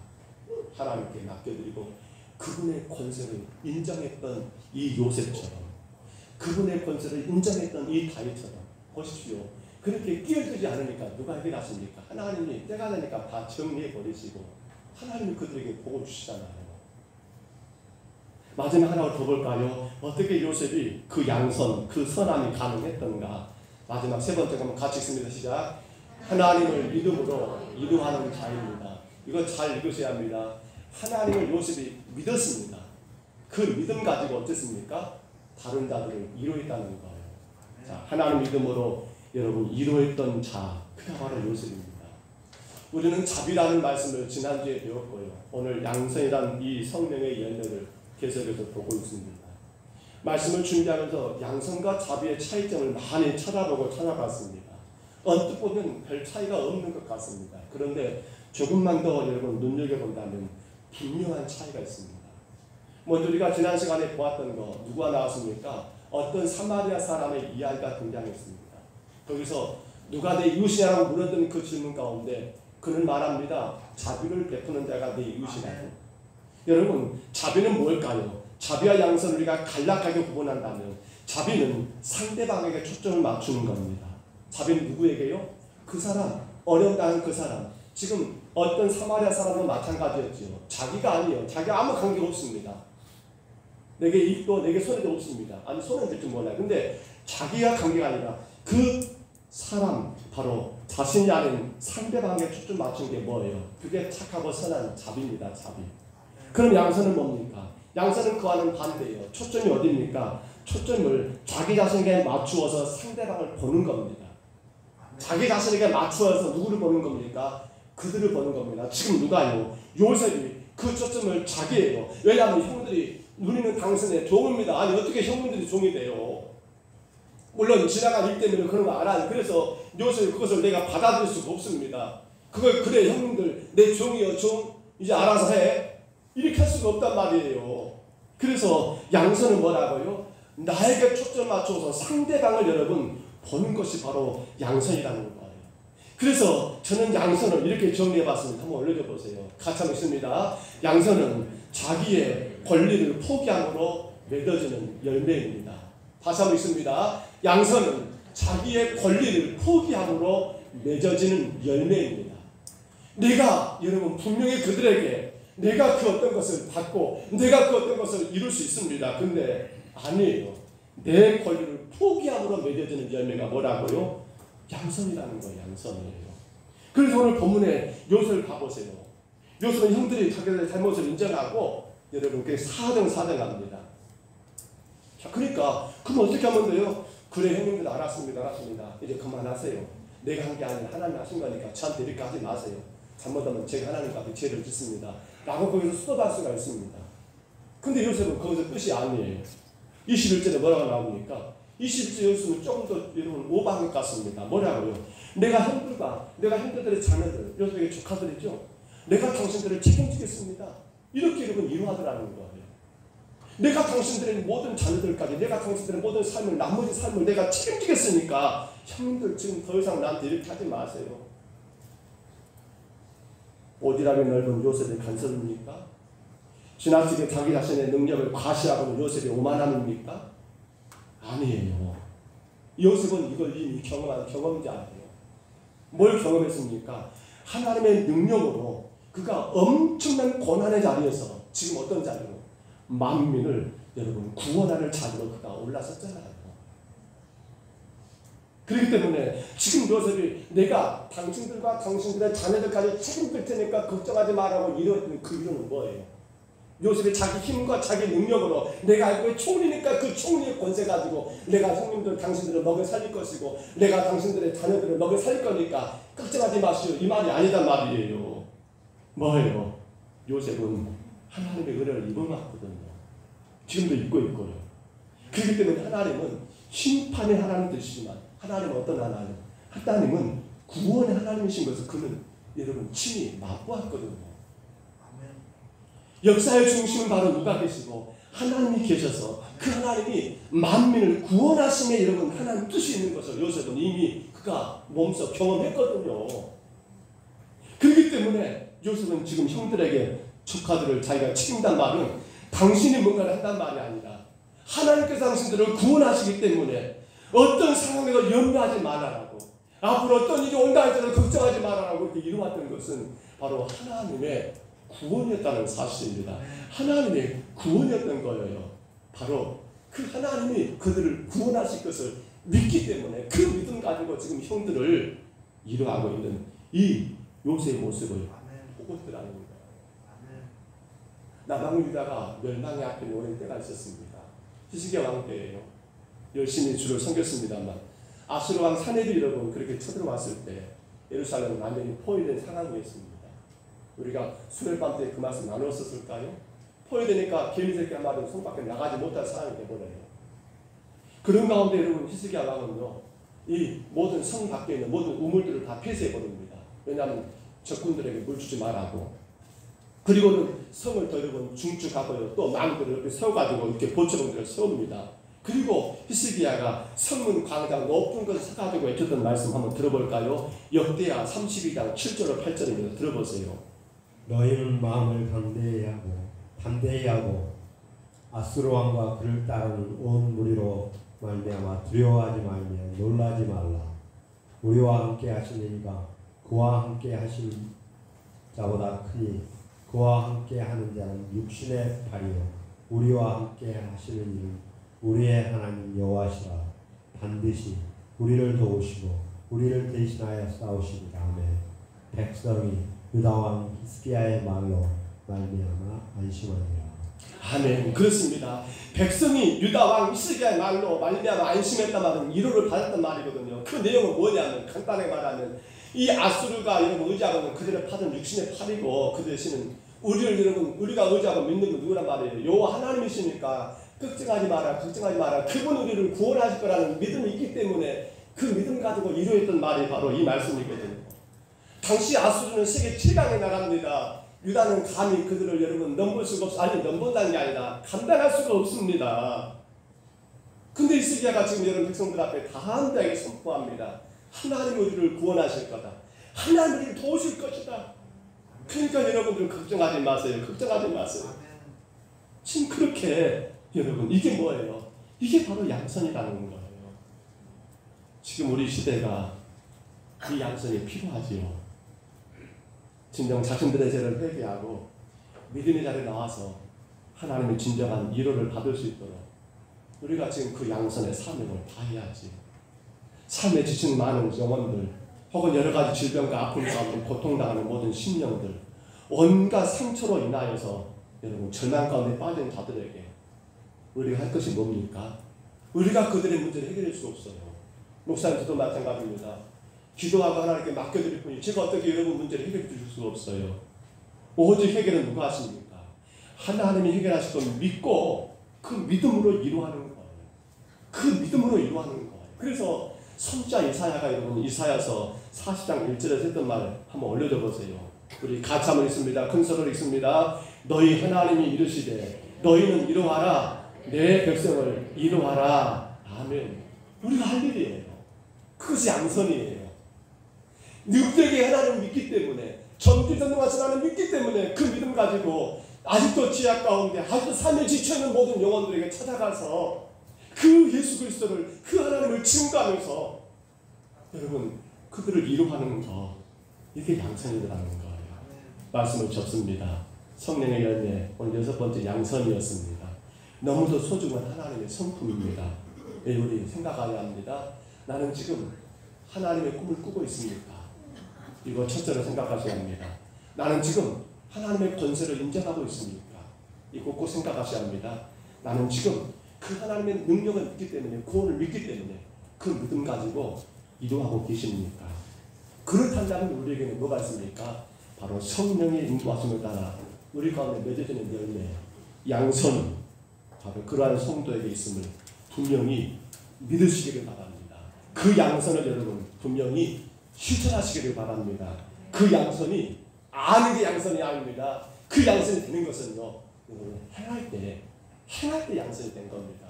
하나님께 맡겨드리고 그분의 권세를 인정했던 이 요셉처럼, 그분의 권세를 인정했던 이 다윗처럼 보십시오. 그렇게 끼어들지 않으니까 누가 해결하십니까? 하나님이 때가 되니까 다 정리해 버리시고 하나님이 그들에게 복을 주시잖아요. 마지막 하나 더 볼까요? 어떻게 요셉이 그 양선, 그 선함이 가능했던가? 마지막 세 번째 한번 같이 읽습니다. 시작. 하나님을 믿음으로 이루하는 자입니다. 이거 잘 읽으셔야 합니다. 하나님을 요셉이 믿었습니다. 그 믿음 가지고 어땠습니까? 다른 자들을 이루었다는 거예요. 자, 하나님 믿음으로 여러분 이루었던 자, 그가 바로 요셉입니다. 우리는 자비라는 말씀을 지난주에 배웠고요. 오늘 양선이라는 이 성령의 열매를 계속해서 보고 있습니다. 말씀을 준비하면서 양선과 자비의 차이점을 많이 찾아보고 찾아봤습니다. 언뜻 보면 별 차이가 없는 것 같습니다. 그런데 조금만 더 여러분 눈여겨본다면 분명한 차이가 있습니다. 먼저 우리가 지난 시간에 보았던 거 누가 나왔습니까? 어떤 사마리아 사람의 이야기가 등장했습니다. 거기서 누가 내 이웃이냐고 물었던 그 질문 가운데 그는 말합니다. 자비를 베푸는 자가 내 이웃이라고. 여러분, 자비는 뭘까요? 자비와 양선을 우리가 간략하게 구분한다면 자비는 상대방에게 초점을 맞추는 겁니다. 자비는 누구에게요? 그 사람, 어려움당한 그 사람. 지금 어떤 사마리아 사람은 마찬가지였죠. 자기가 아니에요. 자기가 아무 관계가 없습니다. 내게 입도 내게 손에도 없습니다. 아니 손은 될지 몰라요. 근데 자기가 관계가 아니라 그 사람, 바로 자신이 아닌 상대방에게 초점 맞춘 게 뭐예요? 그게 착하고 선한 자비입니다. 자비. 그럼 양선은 뭡니까? 양선은 그와는 반대예요. 초점이 어디입니까? 초점을 자기 자신에게 맞추어서 상대방을 보는 겁니다. 자기 자신에게 맞추어서 누구를 보는 겁니까? 그들을 보는 겁니다. 지금 누가요? 요셉이 그 초점을 자기예요. 왜냐하면 형들이 우리는 당신의 종입니다. 아니 어떻게 형님들이 종이 돼요? 물론 지나간 일 때문에 그런 거 알아요. 그래서 요셉이 그것을 내가 받아들일 수가 없습니다. 그걸 그래 형님들 내 종이요 종 이제 알아서 해. 이렇게 할 수가 없단 말이에요. 그래서 양선은 뭐라고요? 나에게 초점 맞춰서 상대방을 여러분 보는 것이 바로 양선이라는 거예요. 그래서 저는 양선을 이렇게 정리해봤습니다. 한번 올려줘 보세요. 같이 한번 있습니다. 양선은 자기의 권리를 포기함으로 맺어지는 열매입니다. 다시 한번 있습니다. 양선은 자기의 권리를 포기함으로 맺어지는 열매입니다. 내가 여러분 분명히 그들에게 내가 그 어떤 것을 받고 내가 그 어떤 것을 이룰 수 있습니다. 근데 아니에요. 내 권리를 포기함으로 맺어지는 열매가 뭐라고요? 양선이라는 거예요. 양선이에요. 그래서 오늘 본문에 요셉을 봐보세요. 요셉은 형들이 자기들의 잘못을 인정하고 여러분 그게 사정합니다. 자, 그러니까 그럼 어떻게 하면 돼요? 그래 형님들 알았습니다. 이제 그만하세요. 내가 한 게 아니라 하나님 하신 거니까 저한테 이렇게 하지 마세요. 잘못하면 제가 하나님과 앞에 죄를 짓습니다. 라고 거기서 수도할 수가 있습니다. 근데 요셉은 거기서 끝이 아니에요. 21절에 뭐라고 나옵니까? 21절 요셉은 조금 더 여러분 오버한 것 같습니다. 뭐라고요? 내가 형들의 자녀들, 요셉에게 조카들이죠. 내가 당신들을 책임지겠습니다. 이렇게 여러분 이루하더라는 거예요. 내가 당신들의 모든 자녀들까지, 내가 당신들의 모든 삶을, 나머지 삶을 내가 책임지겠으니까 형님들 지금 더 이상 나한테 이렇게 하지 마세요. 오지랖이 넓은 요셉의 간섭입니까? 지나치게 자기 자신의 능력을 과시하고는 요셉의 오만함입니까? 아니에요. 요셉은 이걸 이미 경험한 경험자예요. 뭘 경험했습니까? 하나님의 능력으로 그가 엄청난 고난의 자리에서 지금 어떤 자리로? 만민을 여러분 구원하는 자리로 그가 올라섰잖아요. 그렇기 때문에 지금 요셉이 내가 당신들과 당신들의 자녀들까지 책임질 테니까 걱정하지 말라고 이루었던 그 이유는 뭐예요? 요셉이 자기 힘과 자기 능력으로 내가 알고 총리니까 그 총리의 권세 가지고 내가 형님들 당신들을 먹여 살릴 것이고 내가 당신들의 자녀들을 먹여 살릴 거니까 걱정하지 마시오. 이 말이 아니단 말이에요. 뭐예요? 요셉은 하나님의 은혜를 입어왔거든요. 지금도 입고 있고요. 그렇기 때문에 하나님은 심판의 하나님 되시지만 하나님은 어떤 하나님? 하나님은 구원의 하나님이신 것을 그는 여러분 친히 맛보았거든요. 역사의 중심은 바로 누가 계시고 하나님이 계셔서 그 하나님이 만민을 구원하심에 여러분 하나님 뜻이 있는 것을 요셉은 이미 그가 몸소 경험했거든요. 그렇기 때문에 요셉은 지금 형들에게 조카들을 자기가 책임단 말은 당신이 뭔가를 한단 말이 아니라 하나님께서 당신들을 구원하시기 때문에 어떤 상황에도 염려하지 말아라고, 앞으로 어떤 일이 온다 할지라도 걱정하지 말아라고 이렇게 이루었던 것은 바로 하나님의 구원이었다는 사실입니다. 하나님의 구원이었던 거예요. 바로 그 하나님이 그들을 구원하실 것을 믿기 때문에 그 믿음 가지고 지금 형들을 이루어가고 있는 이 요셉의 모습을 보고 있더라는 거예요. 남왕 유다가 멸망의 앞에 오는 때가 있었습니다. 히스기야 왕 때예요. 열심히 주를 섬겼습니다만 아수르 왕 사네비 여러분 그렇게 쳐들어왔을 때 예루살렘은 완전히 포위된 상황이었습니다. 우리가 수요일밤 때 그 말씀 나누었을까요? 포위되니까 개미새끼 한 마리는 성 밖에 나가지 못할 상황이 되버려요. 그런 가운데 여러분 히스기야 왕은요 이 모든 성 밖에 있는 모든 우물들을 다 폐쇄해버립니다. 왜냐하면 적군들에게 물 주지 말라고. 그리고는 성을 더 여러분 중축하고요 또 망들을 이렇게 세워가지고 이렇게 보초봉들을 세웁니다. 그리고 히스기야가 성문 광장 높은 것을 서가지고 외쳤던 말씀 한번 들어볼까요? 역대하 32장 7절로 8절입니다. 들어보세요. 너희는 마음을 담대히 하고 아수르 왕과 그를 따르는 온 무리로 말미암아 두려워하지 말며 놀라지 말라. 우리와 함께 하신 이가 그와 함께 하신 자보다 크니 그와 함께 하는 자는 육신의 팔이요 우리와 함께 하시는 이는 우리의 하나님 여호와시라. 반드시 우리를 도우시고 우리를 대신하여 싸우시리라. 아멘. 백성이 유다 왕 히스기야의 말로 말미암아 안심하니라. 아멘. 그렇습니다. 백성이 유다 왕 히스기야의 말로 말미암아 안심했단 말은 위로를 받았단 말이거든요. 그 내용은 뭐냐면 간단하게 말하면 이 아수르가 여러분 의지하고는 그들의 팔은 육신의 팔이고 그 대신은 우리를 여러분 우리가 의지하고 믿는 건 누구란 말이에요? 여호와 하나님이시니까 걱정하지 마라 걱정하지 마라 그분 우리를 구원하실 거라는 믿음이 있기 때문에 그 믿음 가지고 이루었던 말이 바로 이 말씀이거든요. 당시 아수르는 세계 7강의 나라입니다. 유다는 감히 그들을 여러분 넘볼 수가 없어. 아니 넘본다는 게 아니라 감당할 수가 없습니다. 근데 히스기야가 지금 여러분 백성들 앞에 담대하게 선포합니다. 하나님 우리를 구원하실 거다. 하나님 우리를 도우실 것이다. 그러니까 여러분들 걱정하지 마세요. 걱정하지 마세요. 지금 그렇게 여러분 이게 뭐예요? 이게 바로 양선이라는 거예요. 지금 우리 시대가 이 양선이 필요하지요. 진정 자신들의 죄를 회개하고 믿음의 자리에 나와서 하나님의 진정한 위로를 받을 수 있도록 우리가 지금 그 양선의 사명을 다해야지. 삶에 지친 많은 영혼들 혹은 여러 가지 질병과 아픔 가운데 고통당하는 모든 심령들 온갖 상처로 인하여서 여러분 절망 가운데 빠진 자들에게 우리가 할 것이 뭡니까? 우리가 그들의 문제를 해결할 수 없어요. 목사님 저도 마찬가지입니다. 기도하고 하나님께 맡겨드릴 뿐이 제가 어떻게 여러분 문제를 해결해 주실 수가 없어요. 오직 해결은 누가 하십니까? 하나님이 해결하실 걸 믿고 그 믿음으로 이루어하는 거예요. 그 믿음으로 이루어하는 거예요. 그래서 선자 이사야가 여러분 이사야서 40장 1절에서 했던 말 한번 올려줘 보세요. 우리 같이 한번 읽습니다. 큰 소리로 읽습니다. 너희 하나님이 이르시되 너희는 이루어하라 내 백성을 이루어하라. 아멘. 우리가 할 일이에요. 그것이 양선이에요. 늑대에게 하나님을 믿기 때문에 전지전능하신 하나님을 믿기 때문에 그 믿음 가지고 아직도 지하 가운데 아직도 삶에 지쳐있는 모든 영혼들에게 찾아가서 그 예수 그리스도를 그 하나님을 증거하면서 여러분 그들을 이루어가는 거 이게 양선이라는 거예요. 말씀을 접습니다. 성령의 열매 오늘 6번째 양선이었습니다. 너무도 소중한 하나님의 성품입니다. 우리 생각해야 합니다. 나는 지금 하나님의 꿈을 꾸고 있습니까? 이거 첫째로 생각하셔야 합니다. 나는 지금 하나님의 권세를 인정하고 있습니까? 이거 꼭 생각하셔야 합니다. 나는 지금 그 하나님의 능력을 믿기 때문에 구원을 믿기 때문에 그 믿음 가지고 이루어가고 계십니까? 그렇다면 우리에게는 뭐가 있습니까? 바로 성령의 인도하심을 따라 우리 가운데 맺어지는 열매 양선 바로 그러한 성도에게 있음을 분명히 믿으시기를 바랍니다. 그 양선을 여러분 분명히 실천하시기를 바랍니다. 그 양선이 아는 게 양선이 아닙니다. 그 양선이 되는 것은요, 행할 때 양선이 된 겁니다.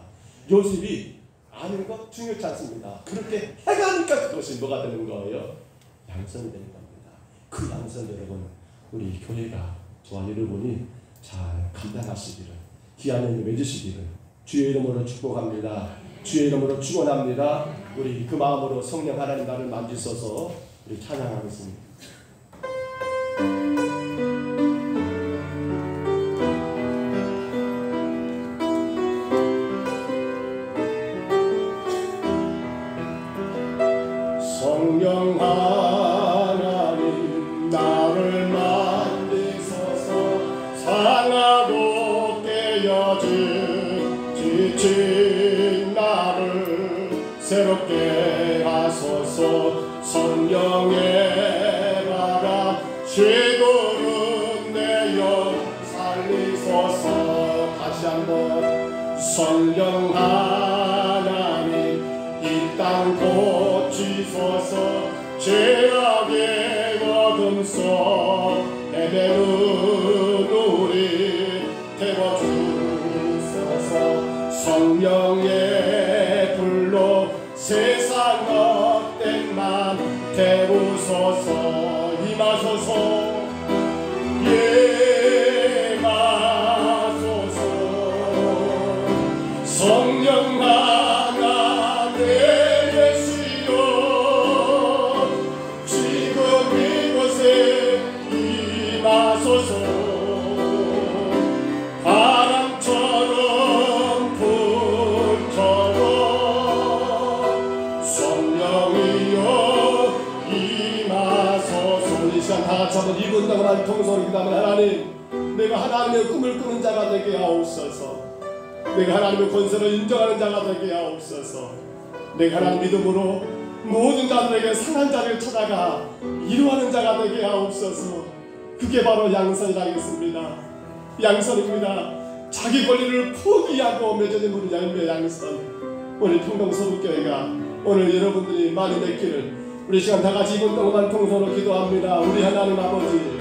요셉이 아는 것 중요치 않습니다. 그렇게 행하니까 그것이 뭐가 되는 거예요? 양선이 되는 겁니다. 그 양선 여러분, 우리 교회가 저와 여러분이 잘 감당하시기를, 귀한 은혜 맺으시기를 주의 이름으로 축복합니다. 주의 이름으로 축원합니다. 우리 그 마음으로 성령 하나님 나를 만지셔서 우리 찬양하겠습니다. 성령 하나님 나를 만지소서. 상하고 깨어진 지친 나를 새롭게 하소서. 성령의 바람 쥐구름 내어 살리소서. 다시 한번 성령 하나님 이 땅 고치소서. 죄악의 어둠 속 헤매는 우리 태워주소서. 성령의 불로 세상 헛된 맘 태우소서. 임하소서. 임하소서. 성령 하나 내리시오. 지금 이곳에 임하소서. 바람처럼 불처럼 성령이여 임하소서. 이 시간 다 같이 한번 이분 동안 통성으로 기도하면, 하나님, 내가 하나님의 꿈을 꾸는 자가 되게 하옵소서. 내가 하나님의 권세를 인정하는 자가 되게 하옵소서. 내가 하나님 믿음으로 모든 자들에게 상한 자를 찾아가 이루하는 자가 되게 하옵소서. 그게 바로 양선이라겠습니다. 양선입니다. 자기 권리를 포기하고 맺어진 우리 열매 양선. 오늘 평동서북교회가 오늘 여러분들이 많이 맺기를 우리 시간 다 같이 이분 동안 통성으로 기도합니다. 우리 하나님 아버지,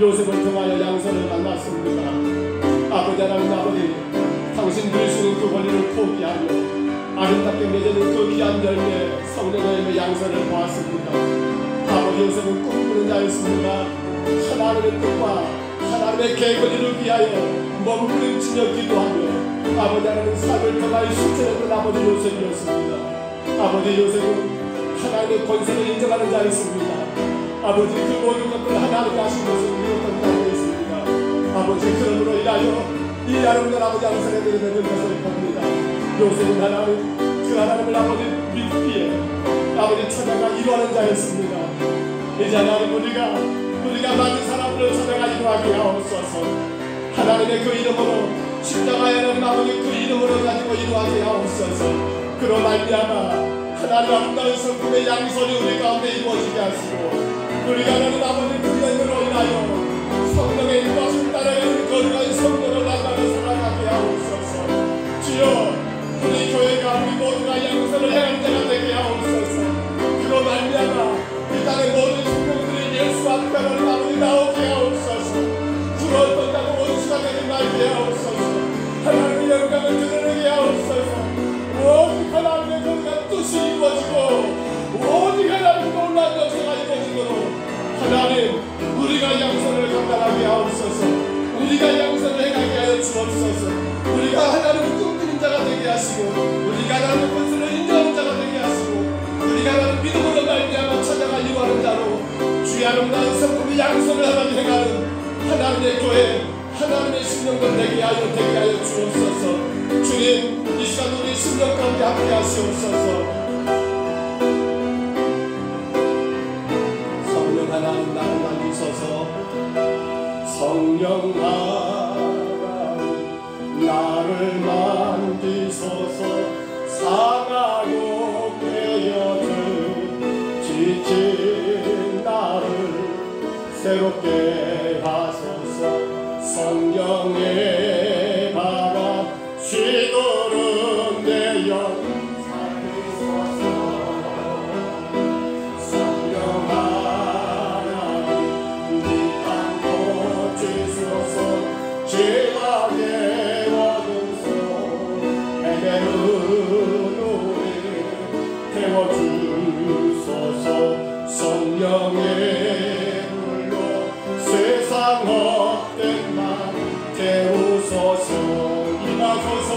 요셉을 통하여 양선을 만났습니다. 아버지 하나님 아버지, 당신 누리시는 그 권리를 포기하며 아름답게 맺어진 그 귀한 열매 성령의 열매 양선을 보았습니다. 아버지, 요셉은 꿈꾸는 자였습니다. 하나님의 뜻과 하나님의 계획을 위하여 몸부림치며 기도하며 아버지 하나님 삶을 통하여 실천했던 아버지 요셉이었습니다. 아버지 요셉은 하나님의 권세를 인정하는 자였습니다. 아버지, 그 모든 것들을 하나님이 하신 것을 믿었던 자였습니다. 아버지, 그러므로 인하여 이 아름다운 아버지 양선에 드리는 것을 봅니다. 요셉은 하나님, 그 하나님을 아버지 믿기에 아버지 찾아가 이루하는 자였습니다. 이제 하나님, 우리가 많은 사람들을 찾아가 이루하게 하옵소서. 하나님의 그 이름으로 십자가에 하나님 아버지 그 이름으로 가지고 이루하게 하옵소서. 그로 말미암아 하나님 아름다운 성품의 양선이 우리 가운데 이루어지게 하시고, 우리가 하나님 아버지 그 연으로 인하여 성령의 인도하심 따라가는 거룩한 성도를 나가며 살아가게 하옵소서. 주여, 우리 교회가 우리 모두가 양선을 행하는 자가 되게 하옵소서. 그로 말미암아 이 땅의 모든 성도들이 예수 앞에 하나님 아버지 나오게 하옵소서. 부러웠던 자고 원수가 되는 날게 하옵소서. 하나님의 영광을 드러내게 하옵소서. 오직 하나님의 거룩한 뜻이 이루어지고 오직 하나님의 놀라운 역사가 이루어지도록 하나님, 우리가 양선을 감당하게 하옵소서. 우리가 양선을 행하게 하여 주옵소서. 우리가 하나님을 꿈꾸는 자가 되게 하시고, 우리가 하나님의 권세를 인정하는 자가 되게 하시고, 우리가 하나님 믿음으로 말미암아 찾아가 이루하는 자로 주의 아름다운 성품의 양선을 하나님 행하는 하나님의 교회, 하나님의 심령들 되게 하여 주옵소서. 주님, 이 시간 우리 심령 가운데 함께 하시옵소서. 성령 하나님 나를 만지소서. 성령 하나님 나를 만지소서. 상하고 깨어진 지친 나를 새롭게 하소서. 성령의 바람 쥐도록 내 채워주소서. 성령의 불로 세상 헛된 맘 태우소서. 임하소서.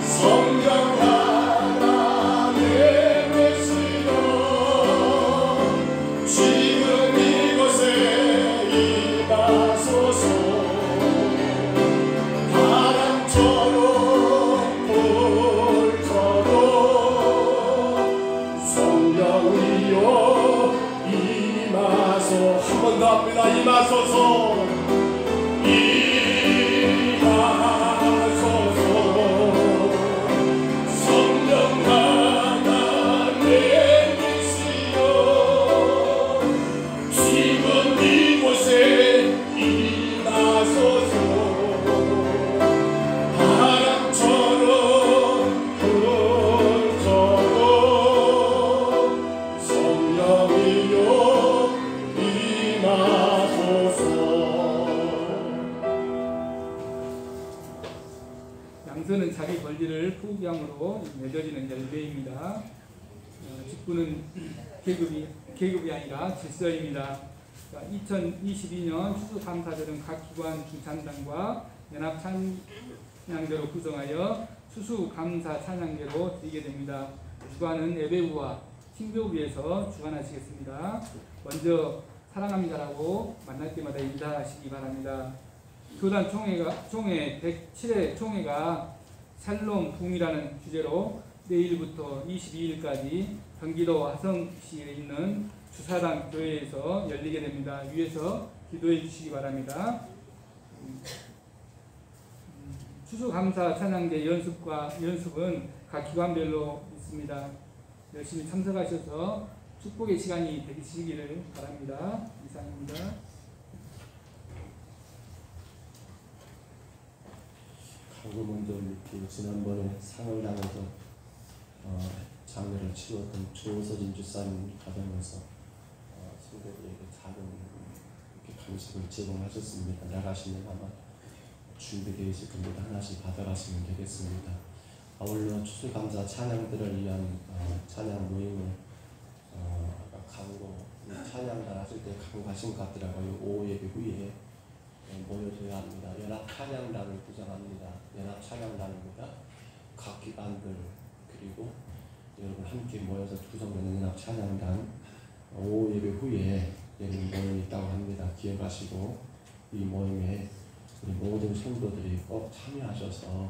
성령 하나님 계시여 지금 이곳에 임하소서. 바람처럼 불처럼 성령이여 임하소. 한 번 더 합니다. 임하소서. 양서는 자기 권리를 포기함으로 맺어지는 열매입니다. 직분은 계급이 아니라 질서입니다. 2022년 추수감사절은 각 기관 중찬단과 연합 찬양대로 구성하여 추수감사 찬양대로 드리게 됩니다. 주관은 예배부와 팀교부에서 주관하시겠습니다. 먼저 사랑합니다라고 만날 때마다 인사하시기 바랍니다. 교단 총회 107회 총회가 샬롬 붕이라는 주제로 내일부터 22일까지 경기도 화성시에 있는 주사당 교회에서 열리게 됩니다. 위에서 기도해 주시기 바랍니다. 추수감사 찬양대 연습은 각 기관별로 있습니다. 열심히 참석하셔서 축복의 시간이 되시기를 바랍니다. 이상입니다. 강금원도 이렇게 지난번에 상을 당해서 장례를 치렀던 조서진 주사님 가정에서 성도들에게 작은 이렇게 간식을 제공하셨습니다. 나가시면 아마 준비되어 있을 겁니다. 하나씩 받아가시면 되겠습니다. 아울러 추수감사 찬양들을 위한 찬양 모임을 강고 찬양단 하실 때 강구하신 것 같더라고요. 오후 예배 후에 모여줘야 합니다. 연합 찬양단을 구성합니다. 연합 찬양단입니다. 각 기관들 그리고 여러분 함께 모여서 구성되는 연합 찬양단 오후 예배 후에 여러분 모임이 있다고 합니다. 기억하시고 이 모임에 우리 모든 성도들이 꼭 참여하셔서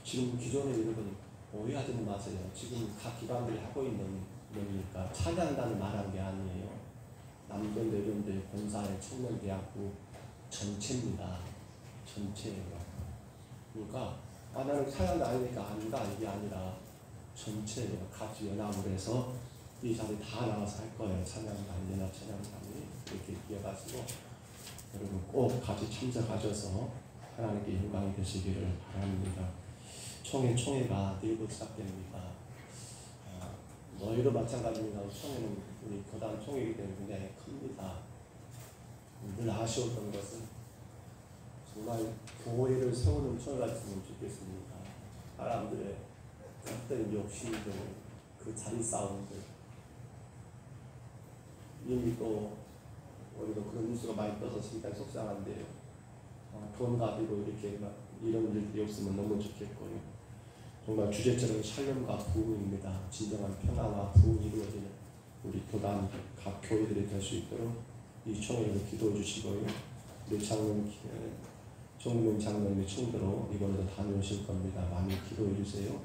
지금 기존에 여러분 오해하지는 마세요. 지금 각 기관들이 하고 있는 거니까 찬양단을 말한 게 아니에요. 남대 내려대 본사의 청년대학부 전체입니다. 전체예요. 그러니까 나는 찬양단 아니니까 아니다 이게 아니라 전체예요. 같이 연합을 해서 이 자리 다 나가서 할 거예요. 찬양단, 연합 찬양단이 이렇게 기억하시고 여러분 꼭 같이 참석하셔서 하나님께 영광이 되시기를 바랍니다. 총회가 내일부터 시작됩니다. 너희도 마찬가지입니다. 총회는 우리 교단 총회이기 때문에 굉장히 큽니다. 늘 아쉬웠던 것은 정말 교회를 세우는 총회가 있으면 좋겠습니다. 사람들의 어떤 욕심들, 그 자리 싸움들 이미 또 우리도 그런 뉴스가 많이 떠서 굉장히 속상한데요. 돈 가지고 이렇게 막 이런 일들이 없으면 너무 좋겠고요. 정말 주제처럼 샬롬과 부흥입니다. 진정한 평화와 부흥이 이루어지는 우리 교단 각 교회들이 될 수 있도록 이 총회를 기도해 주시고요. 우리 장로님, 정문 장로님의 충도로 이번에도 다녀오실 겁니다. 많이 기도해 주세요.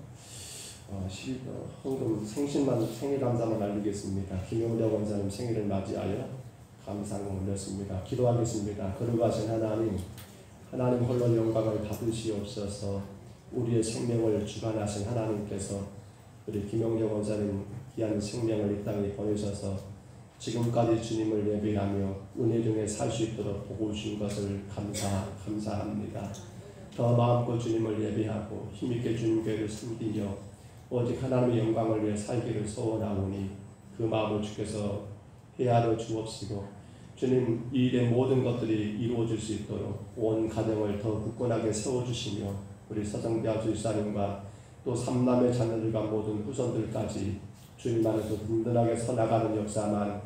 헌금 생일 감사만 알리겠습니다. 김용자 원사님 생일을 맞이하여 감사를 올렸습니다. 기도하겠습니다. 거룩하신 하나님 홀로 영광을 받으시옵소서. 우리의 생명을 주관하신 하나님께서 우리 김용정 원사님 귀한 생명을 이 땅에 보내셔서 지금까지 주님을 예배하며 은혜 중에 살 수 있도록 보고 주신 것을 감사합니다. 더 마음껏 주님을 예배하고 힘있게 주님께를 섬기며 오직 하나님의 영광을 위해 살기를 소원하오니 그 마음을 주께서 헤아려 주옵시고 주님 이 일의 모든 것들이 이루어질 수 있도록 온 가정을 더 굳건하게 세워주시며 우리 서정대학 주지사님과 또 삼남의 자녀들과 모든 후손들까지 주님 안에서 든든하게 서나가는 역사만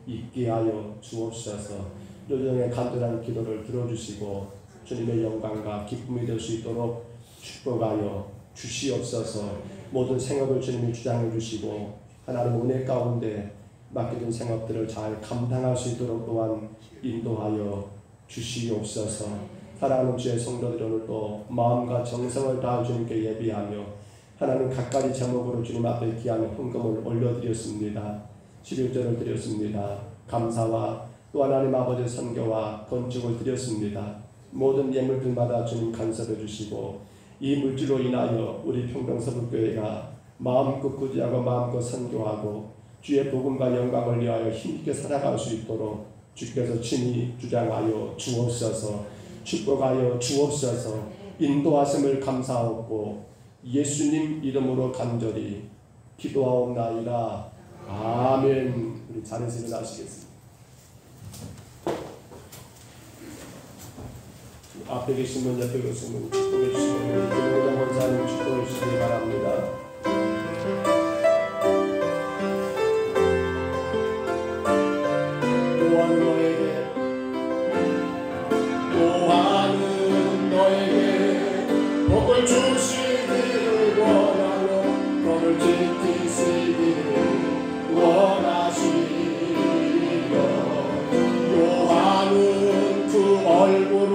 있게 하여 주옵소서. 요정의 간절한 기도를 들어주시고 주님의 영광과 기쁨이 될 수 있도록 축복하여 주시옵소서. 모든 생업을 주님이 주장해 주시고 하나님 은혜 가운데 맡겨진 생업들을 잘 감당할 수 있도록 또한 인도하여 주시옵소서. 사랑하는 주의 성도들 오늘 또 마음과 정성을 다하 주님께 예비하며 하나님 각가지 제목으로 주님 앞에 귀한 헌금을 올려드렸습니다. 11절을 드렸습니다. 감사와 또 하나님 아버지의 선교와 건축을 드렸습니다. 모든 예물들마다 주님 간섭해 주시고 이 물질로 인하여 우리 평동서북교회가 마음껏 구제하고 마음껏 선교하고 주의 복음과 영광을 위하여 힘있게 살아갈 수 있도록 주께서 친히 주장하여 주옵소서. 축복하여 주옵소서. 인도하심을 감사하옵고 예수님 이름으로 간절히 기도하옵나이다. 아멘. 우리 자리에서 일어나시겠습니다. 앞에 계신 분 옆에 계신 분 축복해 주시고 김호장 원사님 축복해 주시기 바랍니다. 또한 너에게 복을 주시기를 원하며 너를 지키시기를 원하시며 요한은 그 얼굴을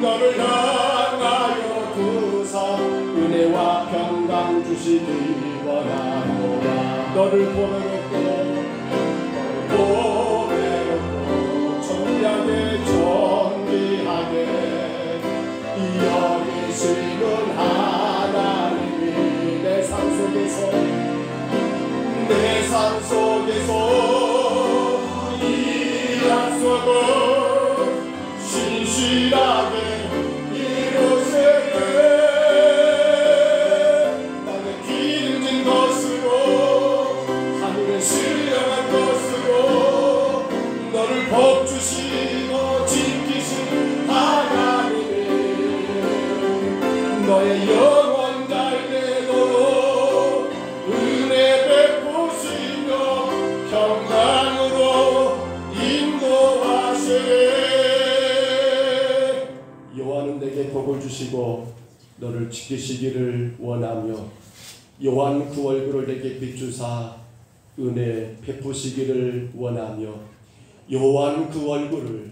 너를 향하여 두사 은혜와 평강 주시기 원하노라. 너를 보내놓고 정리하게 정리하게 여기시는 하나님이 내 삶 속에서 이 약속을 신실하게 이루세요. 나는 기름진 것으로 하늘의 신령한 것으로 너를 복주시고 지키신 하나님이 너의 영원 잘 되도록 은혜 베푸시며 평강으로 인도하시네. 여호와는 내게 복을 주시고 너를 지키시기를 원하며 요한 그 얼굴을 내게 비추사 은혜 베푸시기를 원하며 요한 그 얼굴을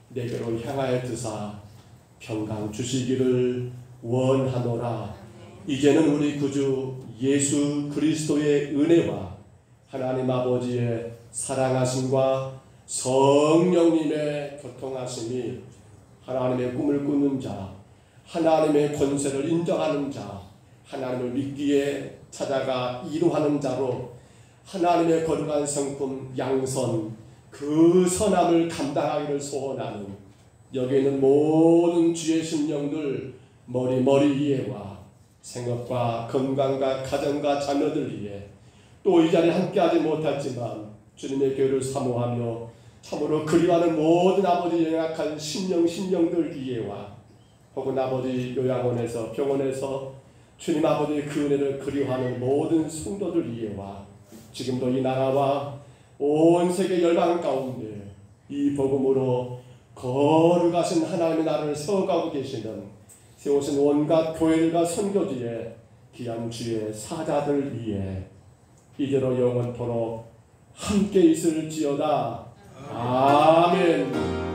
내게로 향하여 드사 평강 주시기를 원하노라. 이제는 우리 구주 예수 그리스도의 은혜와 하나님 아버지의 사랑하심과 성령님의 교통하심이 하나님의 꿈을 꾸는 자, 하나님의 권세를 인정하는 자, 하나님을 믿기에 찾아가 이루하는 자로 하나님의 거룩한 성품 양선 그 선함을 감당하기를 소원하는 여기 있는 모든 주의 심령들 머리 위에와 생업과 건강과 가정과 자녀들 위에 또 이 자리에 함께하지 못했지만 주님의 교회를 사모하며 참으로 그리워하는 모든 아버지 연약한 심령들 위에와 혹은 아버지 요양원에서 병원에서 주님 아버지의 그 은혜를 그리워하는 모든 성도들 위에와 지금도 이 나라와 온 세계 열방 가운데 이 복음으로 거룩하신 하나님의 나라를 세워가고 계시는 세우신 온갖 교회들과 선교지의 귀한 주의 사자들 위해 이제로 영원토록 함께 있을지어다. 아멘.